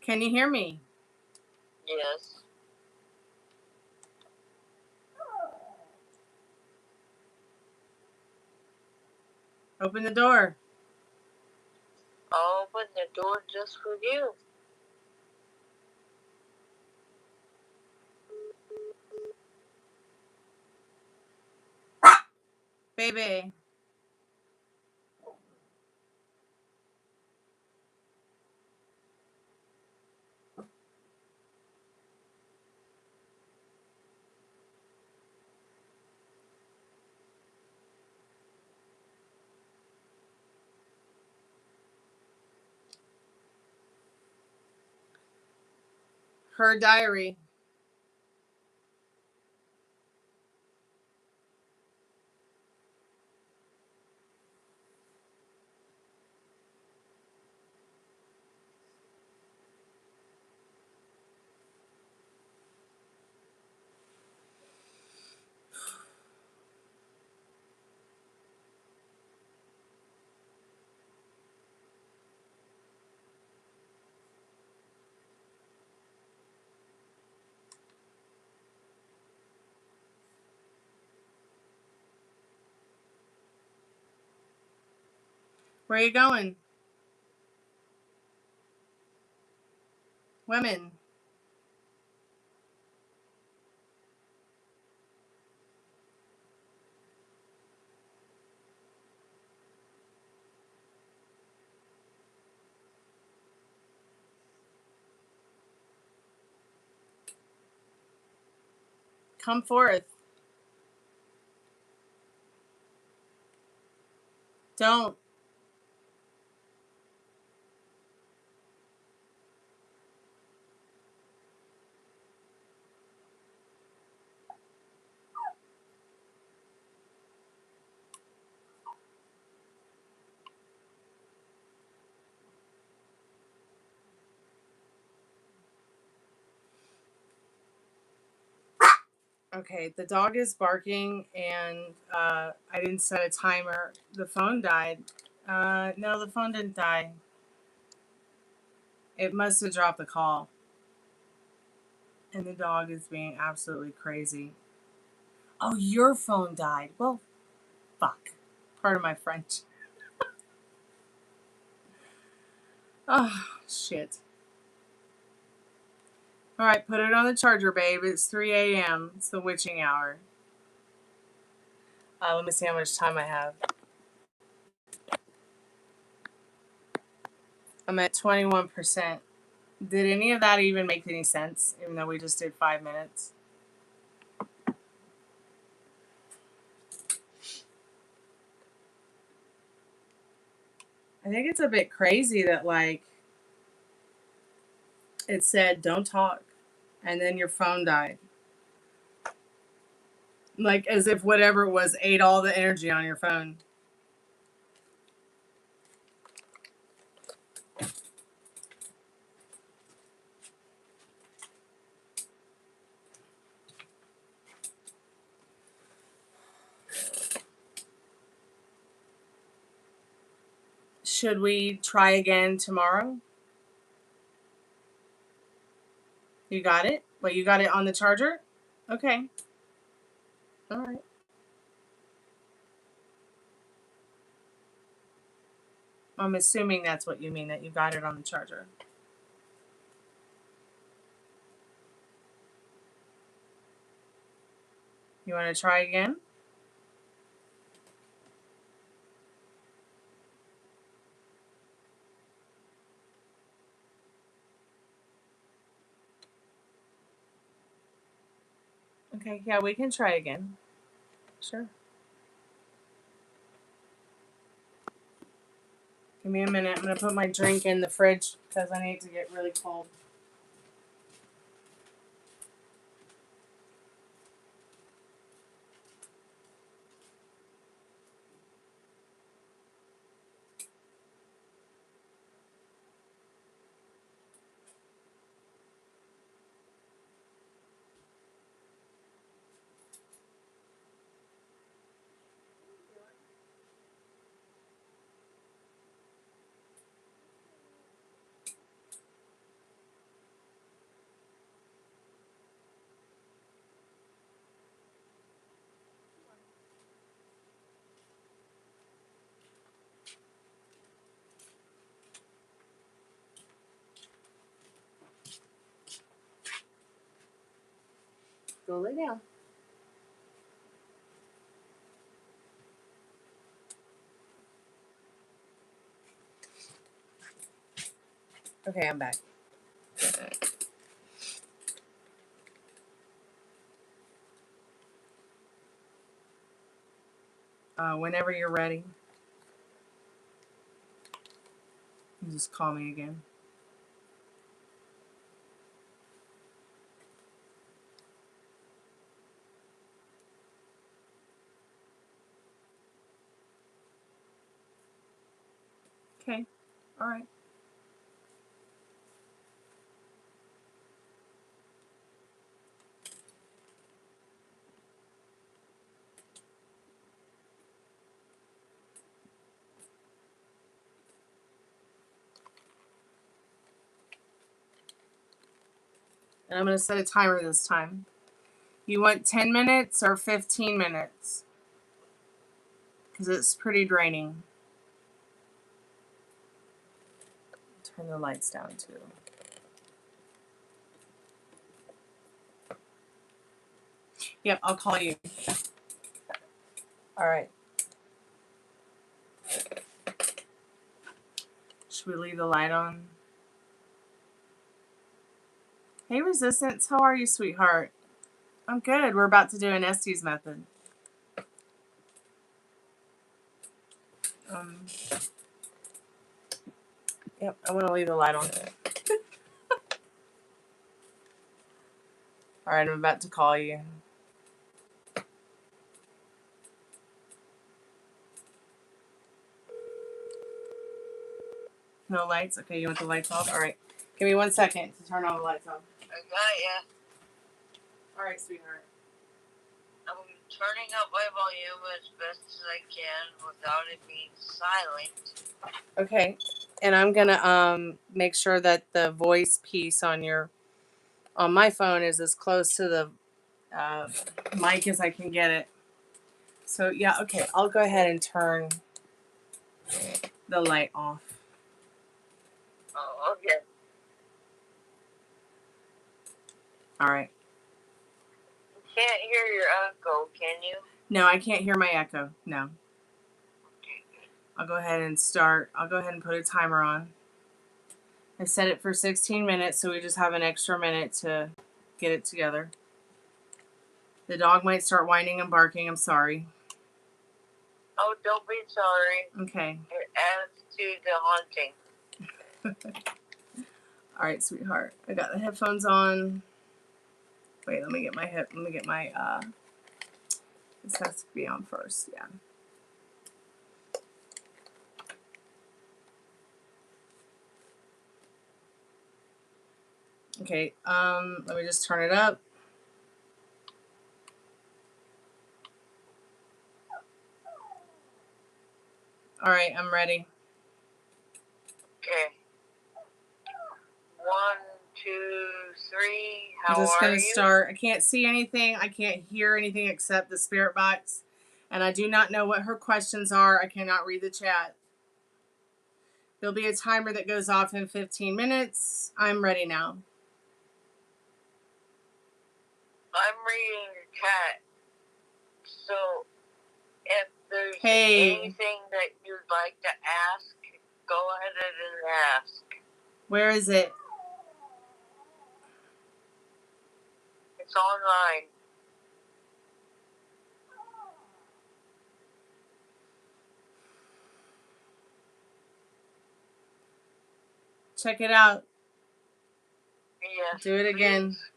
Can you hear me? Yes. Open the door. I'll open the door just for you. Baby. Her diary. Where are you going? Women. Come forth. Don't. Okay, the dog is barking and I didn't set a timer. The phone died. No, the phone didn't die. It must have dropped the call. And the dog is being absolutely crazy. Oh, your phone died. Well, fuck. Pardon my French. Oh, shit. All right, put it on the charger, babe. It's 3 a.m. It's the witching hour. Let me see how much time I have. I'm at 21%. Did any of that even make any sense, even though we just did 5 minutes? I think it's a bit crazy that, like, it said, don't talk, and then your phone died. Like, as if whatever it was ate all the energy on your phone. Should we try again tomorrow? You got it? Wait, you got it on the charger? Okay. All right. I'm assuming that's what you mean, that you got it on the charger. You want to try again? Okay, yeah, we can try again. Sure. Give me a minute. I'm going to put my drink in the fridge because I need to get really cold. Go lay down. Okay, I'm back. Whenever you're ready, you just call me again. Okay, all right. And I'm going to set a timer this time. You want 10 minutes or 15 minutes? Because it's pretty draining. Turn the lights down too. Yep, I'll call you. All right. Should we leave the light on? Hey, Resistance. How are you, sweetheart? I'm good. We're about to do an Estes method. Yep, I want to leave the light on. All right, I'm about to call you. No lights? Okay, you want the lights off? All right. Give me 1 second to turn all the lights off. I got ya. All right, sweetheart. I'm turning up my volume as best as I can without it being silent. Okay. And I'm going to make sure that the voice piece on my phone is as close to the mic as I can get it. So, yeah, okay. I'll go ahead and turn the light off. Oh, okay. All right. You can't hear your echo, can you? No, I can't hear my echo. No. I'll go ahead and start. I'll go ahead and put a timer on. I set it for 16 minutes, so we just have an extra minute to get it together. The dog might start whining and barking. I'm sorry. Oh, don't be sorry. Okay. It adds to the haunting. All right, sweetheart. I got the headphones on. Wait, let me get my this has to be on first. Yeah. Okay. Let me just turn it up. All right, I'm ready. Okay. 1, 2, 3. I'm How just are gonna you? start. I can't see anything. I can't hear anything except the spirit box. And I do not know what her questions are. I cannot read the chat. There'll be a timer that goes off in 15 minutes. I'm ready now. I'm reading your chat. So, if there's Hey. anything that you'd like to ask, go ahead and ask. Where is it? It's online. Check it out. Yes. Do it again. Please.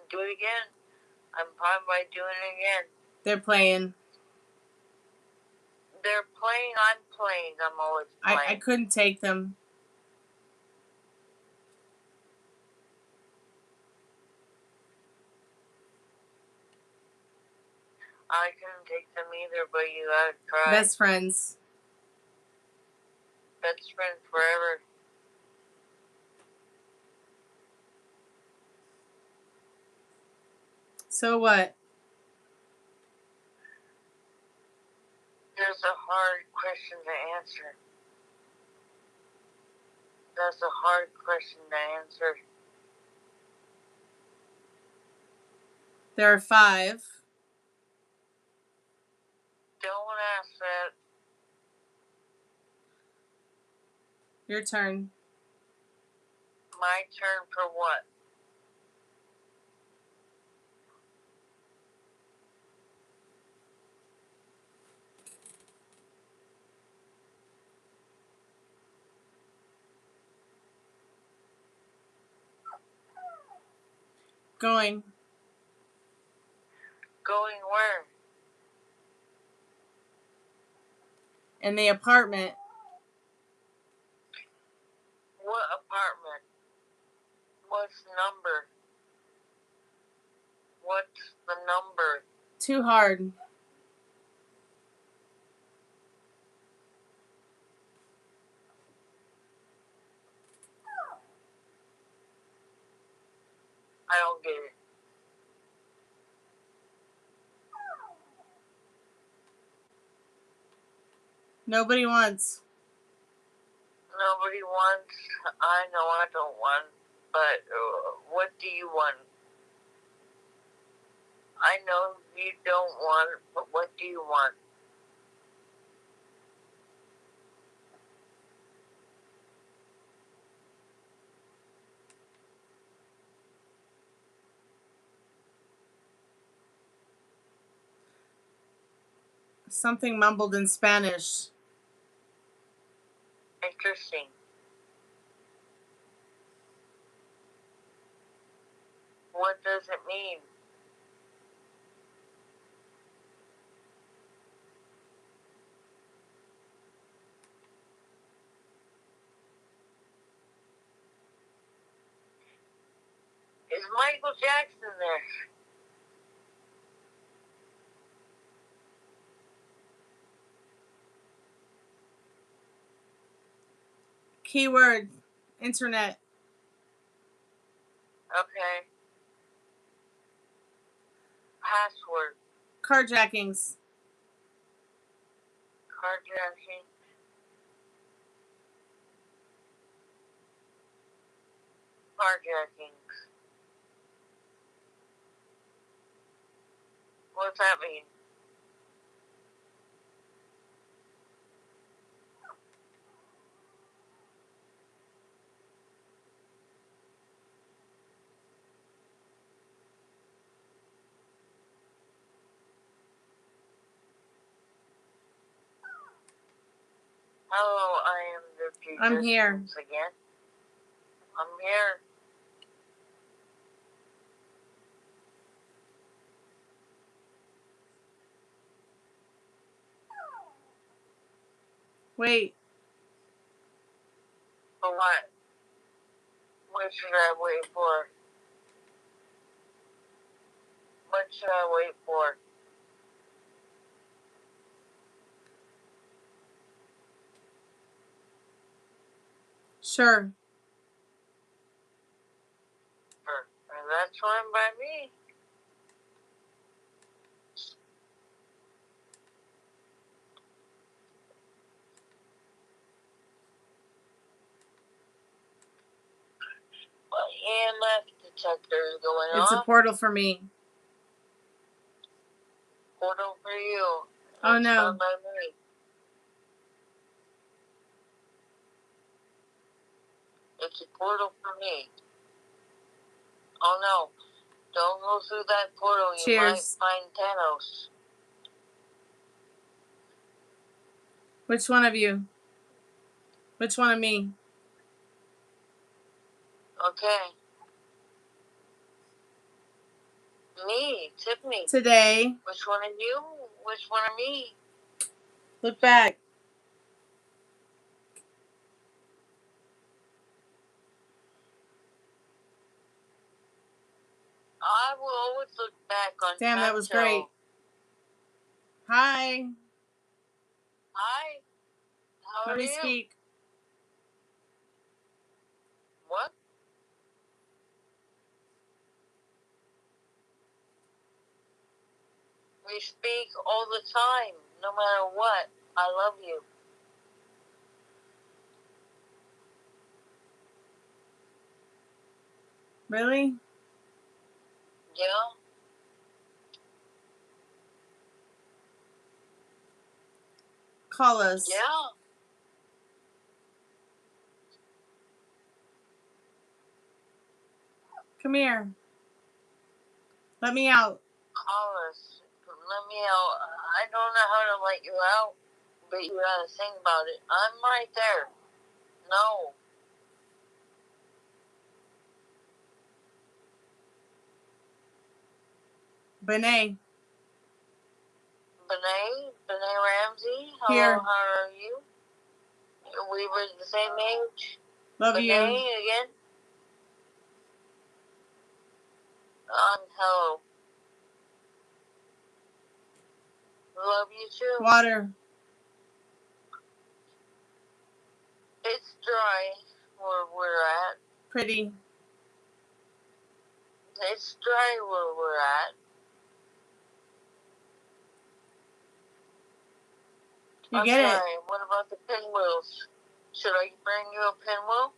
Do it again. I'm fine by doing it again. They're playing. They're playing, I'm playing. I'm always playing. I couldn't take them. I couldn't take them either, but you gotta try. Best friends. Best friends forever. So what? There's a hard question to answer. That's a hard question to answer. There are 5. Don't ask that. Your turn. My turn for what? Going. Going where? In the apartment. What apartment? What's the number? What's the number? Too hard. I don't get it. Nobody wants. Nobody wants. I know I don't want. But what do you want? I know you don't want, but what do you want? Something mumbled in Spanish. Interesting. What does it mean? Is Michael Jackson there? Keyword. Internet. Okay. Password. Carjackings. Carjacking. Carjackings. What's that mean? Hello, I am the teacher. I'm here. Once again. I'm here. Wait. For what? What should I wait for? What should I wait for? Sure. That's fine by me. What EMF detector is going It's a off? portal for me. Portal for you. Oh, That's no. fine by me. It's a portal for me. Oh no. Don't go through that portal. You might Cheers. find Thanos. Which one of you? Which one of me? Okay. Me. Tiffany. Today. Which one of you? Which one of me? Look back. I will always look back on Damn, that was great. Hi. Hi. How Let are me you? speak. What? We speak all the time, no matter what. I love you. Really? Yeah? Call us. Yeah. Come here. Let me out. Call us. Let me out. I don't know how to let you out, but you gotta think about it. I'm right there. No. Benet. Benet Ramsey. Hello, Here. how are you? We were the same age. Love Benet you. again. Hello. Love you too. Water. It's dry where we're at. Pretty. It's dry where we're at. You get it. Sorry. What about the pinwheels? Should I bring you a pinwheel?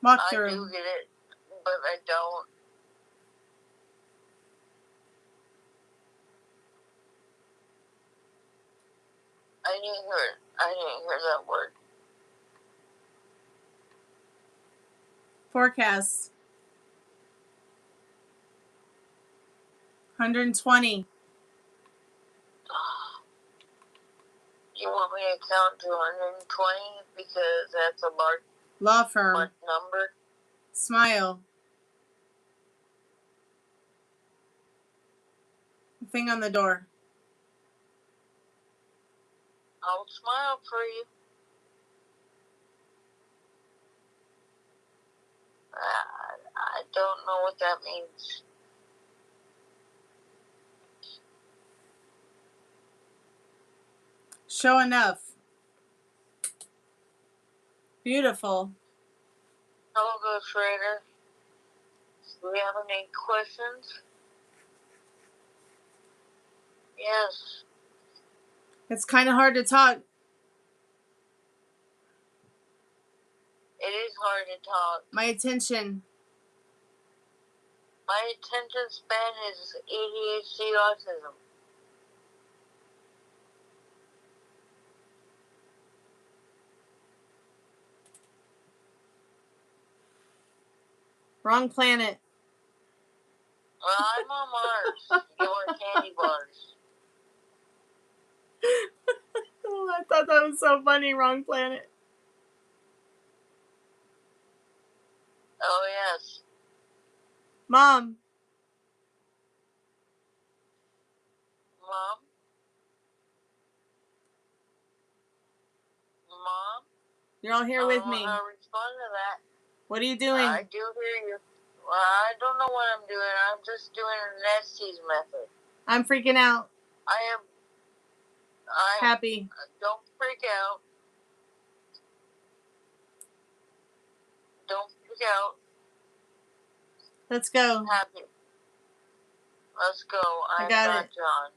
Walk I through. do get it, but I don't. I didn't hear it. I didn't hear that word. Forecast. 120. You want me to count to 120 because that's a large Law firm. number? Smile. Thing on the door. I'll smile for you. I don't know what that means. Show enough. Beautiful. Hello, Ghost Rider. Do we have any questions? Yes. It's kind of hard to talk. It is hard to talk. My attention. My attention span is ADHD autism. Wrong planet. Well, I'm on Mars. You want candy bars. Oh, I thought that was so funny. Wrong planet. Oh, yes. Mom. Mom? Mom? You're all here with me. I don't know how to respond to that. What are you doing? I do hear you. Well, I don't know what I'm doing. I'm just doing Nestie's method. I'm freaking out. I Happy. Don't freak out. Don't freak out. Let's go. Happy. Let's go. I I'm got not it. John.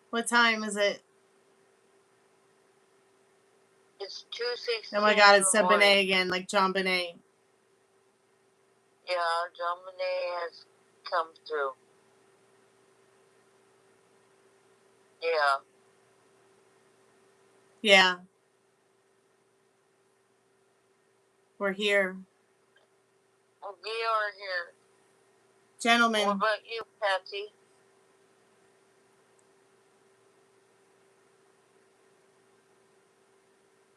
What time is it? It's 2:16. Oh my God, it said Benet again, like John Benet. Yeah, John Benet has come through. Yeah. Yeah. We're here. We are here. Gentlemen. What about you, Patsy?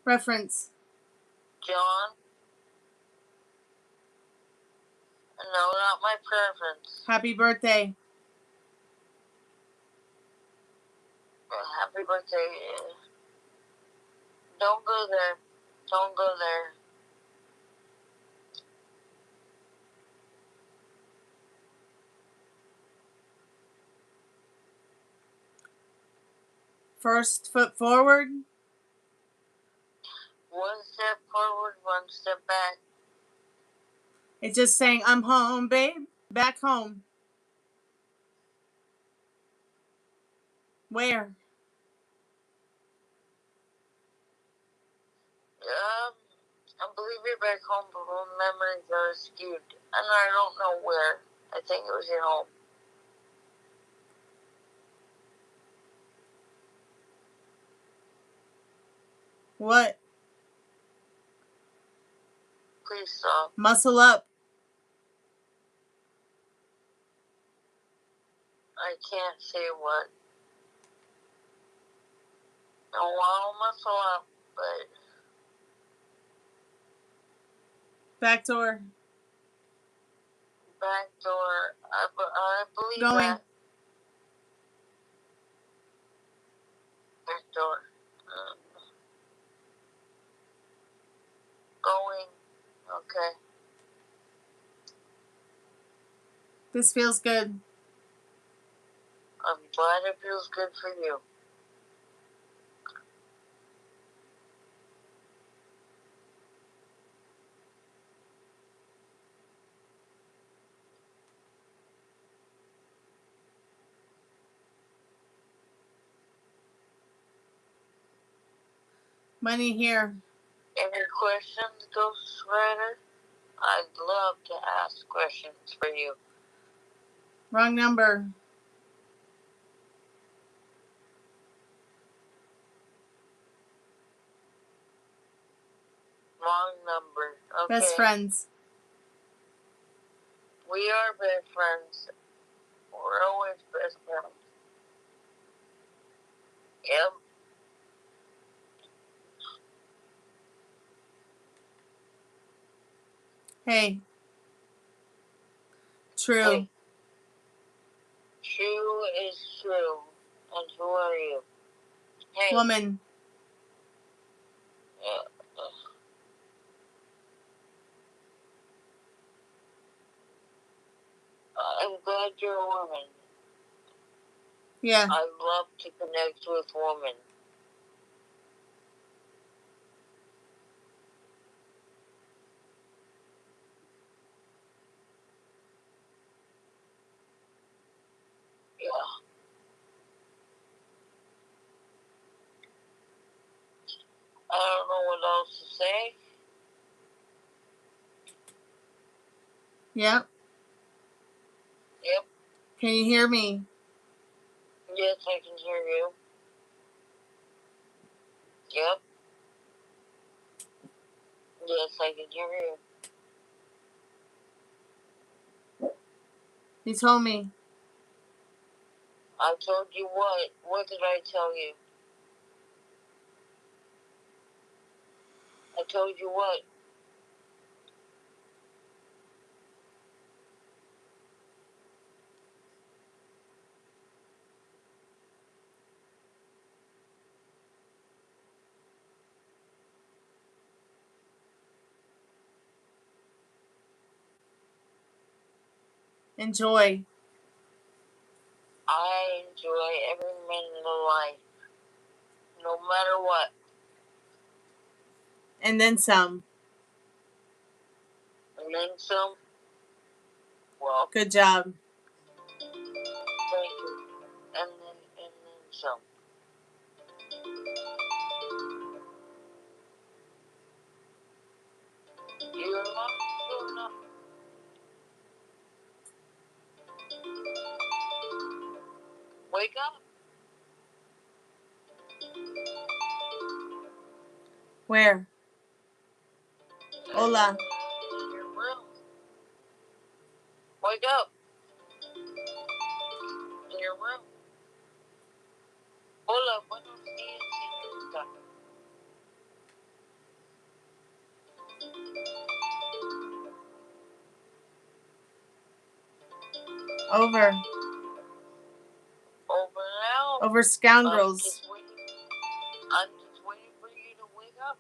Reference. John? No, not my preference. Happy birthday. Happy birthday. Don't go there. Don't go there. First foot forward. One step forward, one step back. It's just saying, I'm home, babe. Back home. Where? I believe you're back home, but my memories are skewed. And I don't know where. I think it was at home. What? Please stop. Muscle up. I can't say what. I want to muscle up, but Back door. back door, I believe Going. that. Back door. Going. Okay. This feels good. I'm glad it feels good for you. Money here. Any questions, Ghost Rider? I'd love to ask questions for you. Wrong number. Wrong number. Okay. Best friends. We are best friends. We're always best friends. Yep. Hey. True. Hey. True is true. And who are you? Hey. Woman. I'm glad you're a woman. Yeah. I love to connect with women. Yeah. I don't know what else to say. Yep. Yep. Can you hear me? Yes, I can hear you. Yep. Yes, I can hear you. You told me. I told you what? What did I tell you? I told you what? Enjoy. I enjoy every minute of life. No matter what. And then some. And then some. Well, Good job. thank you. And then some. You're not good enough. Wake up. Where? Hola. In your room. Wake up. In your room. Hola, buenos días, señorita. Over. Over now. Over scoundrels. I'm just waiting for you to wake up.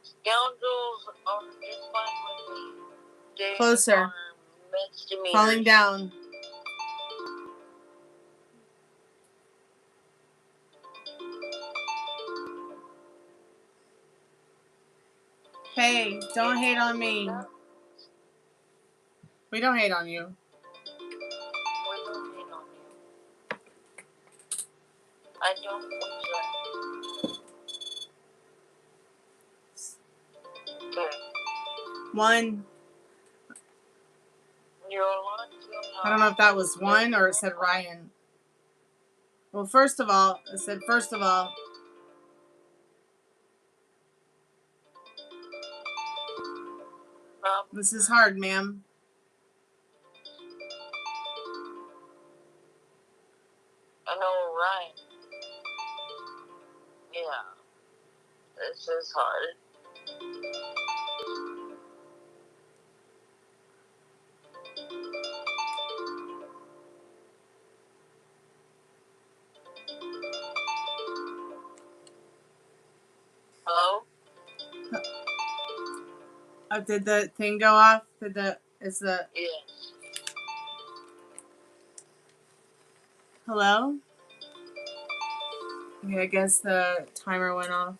Scoundrels are just fine with me. They Closer. are misdemeanors. Falling down. Hey, don't hate on me. We don't hate on you. We don't hate on you. I don't want that. One. You're on to I don't know if that was one or it said Ryan. Well, first of all, it said first of all. This is hard, ma'am. I know, right? Yeah. This is hard. Hello? Did the thing go off? Yes. Hello? Okay, I guess the timer went off.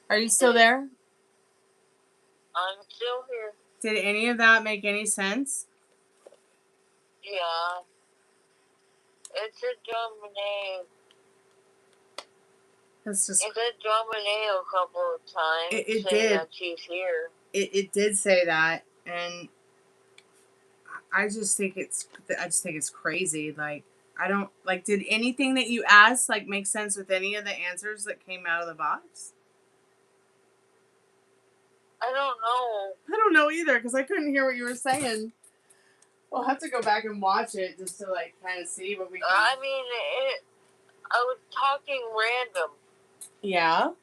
Are you still there? I'm still here. Did any of that make any sense? Yeah. It's a Dominique. It's just. It said Dominique a couple of times. It saying did. that she's here. It did say that, and I just think it's crazy. Like, I don't like. Did anything that you asked like make sense with any of the answers that came out of the box? I don't know. I don't know either because I couldn't hear what you were saying. We'll have to go back and watch it just to like kind of see what we can. I mean, I was talking random. Yeah.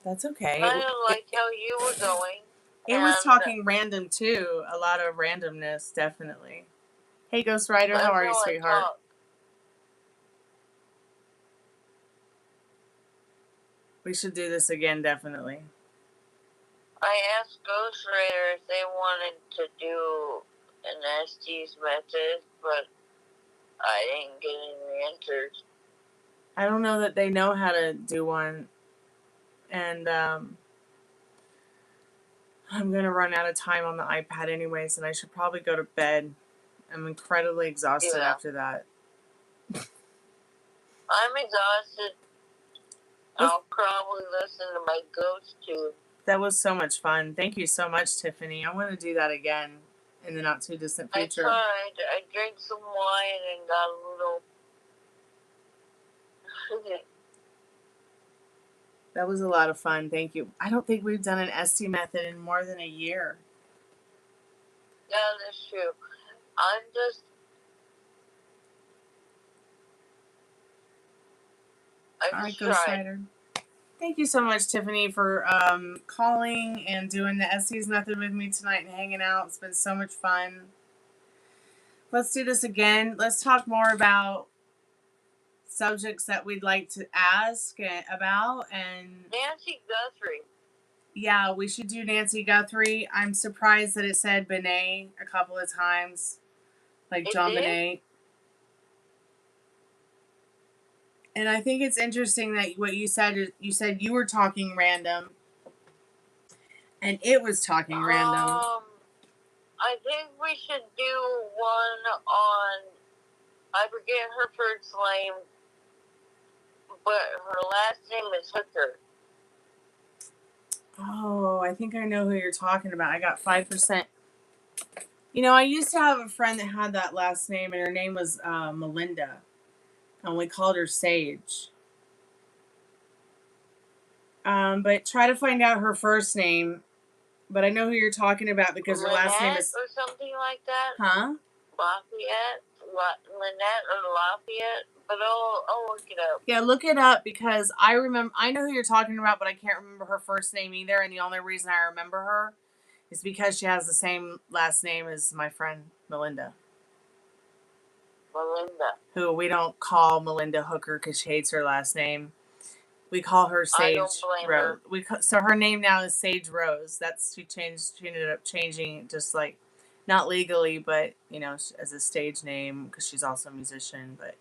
That's okay. Kind of like how you were going. It was talking random too. A lot of randomness, definitely. Hey, Ghost Rider, how are you, sweetheart? We should do this again, definitely. I asked Ghost Rider if they wanted to do an ST's method, but I didn't get any answers. I don't know that they know how to do one. And I'm going to run out of time on the iPad anyways, and I should probably go to bed. I'm incredibly exhausted after that. I'm exhausted. I'll probably listen to my ghost too. That was so much fun. Thank you so much, Tiffany. I want to do that again in the not too distant future. I tried. I drank some wine and got a little... That was a lot of fun. Thank you. I don't think we've done an ST method in more than a year. Yeah, that's true. I'm just... All right, Ghost Rider. Thank you so much, Tiffany, for calling and doing the ST's method with me tonight and hanging out. It's been so much fun. Let's do this again. Let's talk more about subjects that we'd like to ask about. And Nancy Guthrie. Yeah, we should do Nancy Guthrie. I'm surprised that it said Benet a couple of times. Like John Benet. And I think it's interesting that what you said you were talking random. And it was talking random. I think we should do one on, I forget her first name, but her last name is Hooker. Oh, I think I know who you're talking about. I got 5%. You know, I used to have a friend that had that last name, and her name was Melinda. And we called her Sage. But try to find out her first name. But I know who you're talking about because her last name is... or something like that? Huh? Lafayette? Lynette or Lafayette? But I'll look it up. Yeah, look it up because I know who you're talking about, but I can't remember her first name either. And the only reason I remember her is because she has the same last name as my friend Melinda. Melinda. Who we don't call Melinda Hooker because she hates her last name. We call her Sage Rose. So her name now is Sage Rose. She ended up changing just like, not legally, but you know, as a stage name because she's also a musician. But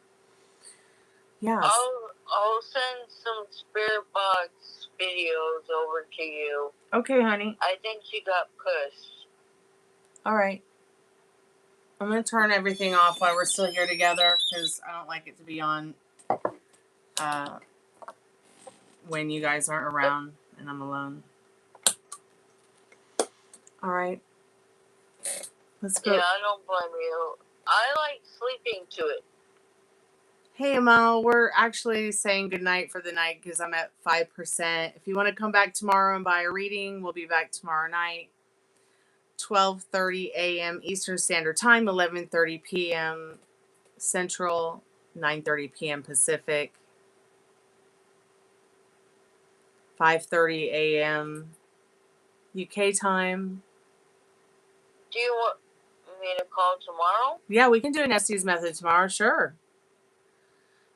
yeah, I'll send some spirit box videos over to you. Okay, honey. I think she got pushed. All right. I'm gonna turn everything off while we're still here together because I don't like it to be on when you guys aren't around and I'm alone. All right. Let's go. Yeah, I don't blame you. I like sleeping to it. Hey, Amal, we're actually saying goodnight for the night because I'm at 5%. If you want to come back tomorrow and buy a reading, we'll be back tomorrow night, 12:30 a.m. Eastern Standard Time, 11:30 p.m. Central, 9:30 p.m. Pacific, 5:30 a.m. UK time. Do you want me to call tomorrow? Yeah, we can do an Estes method tomorrow, sure.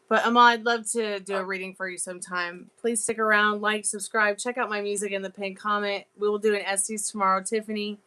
But Amal, I'd love to do a reading for you sometime. Please stick around, like, subscribe, check out my music in the pinned comment. We will do an Estes tomorrow. Tiffany,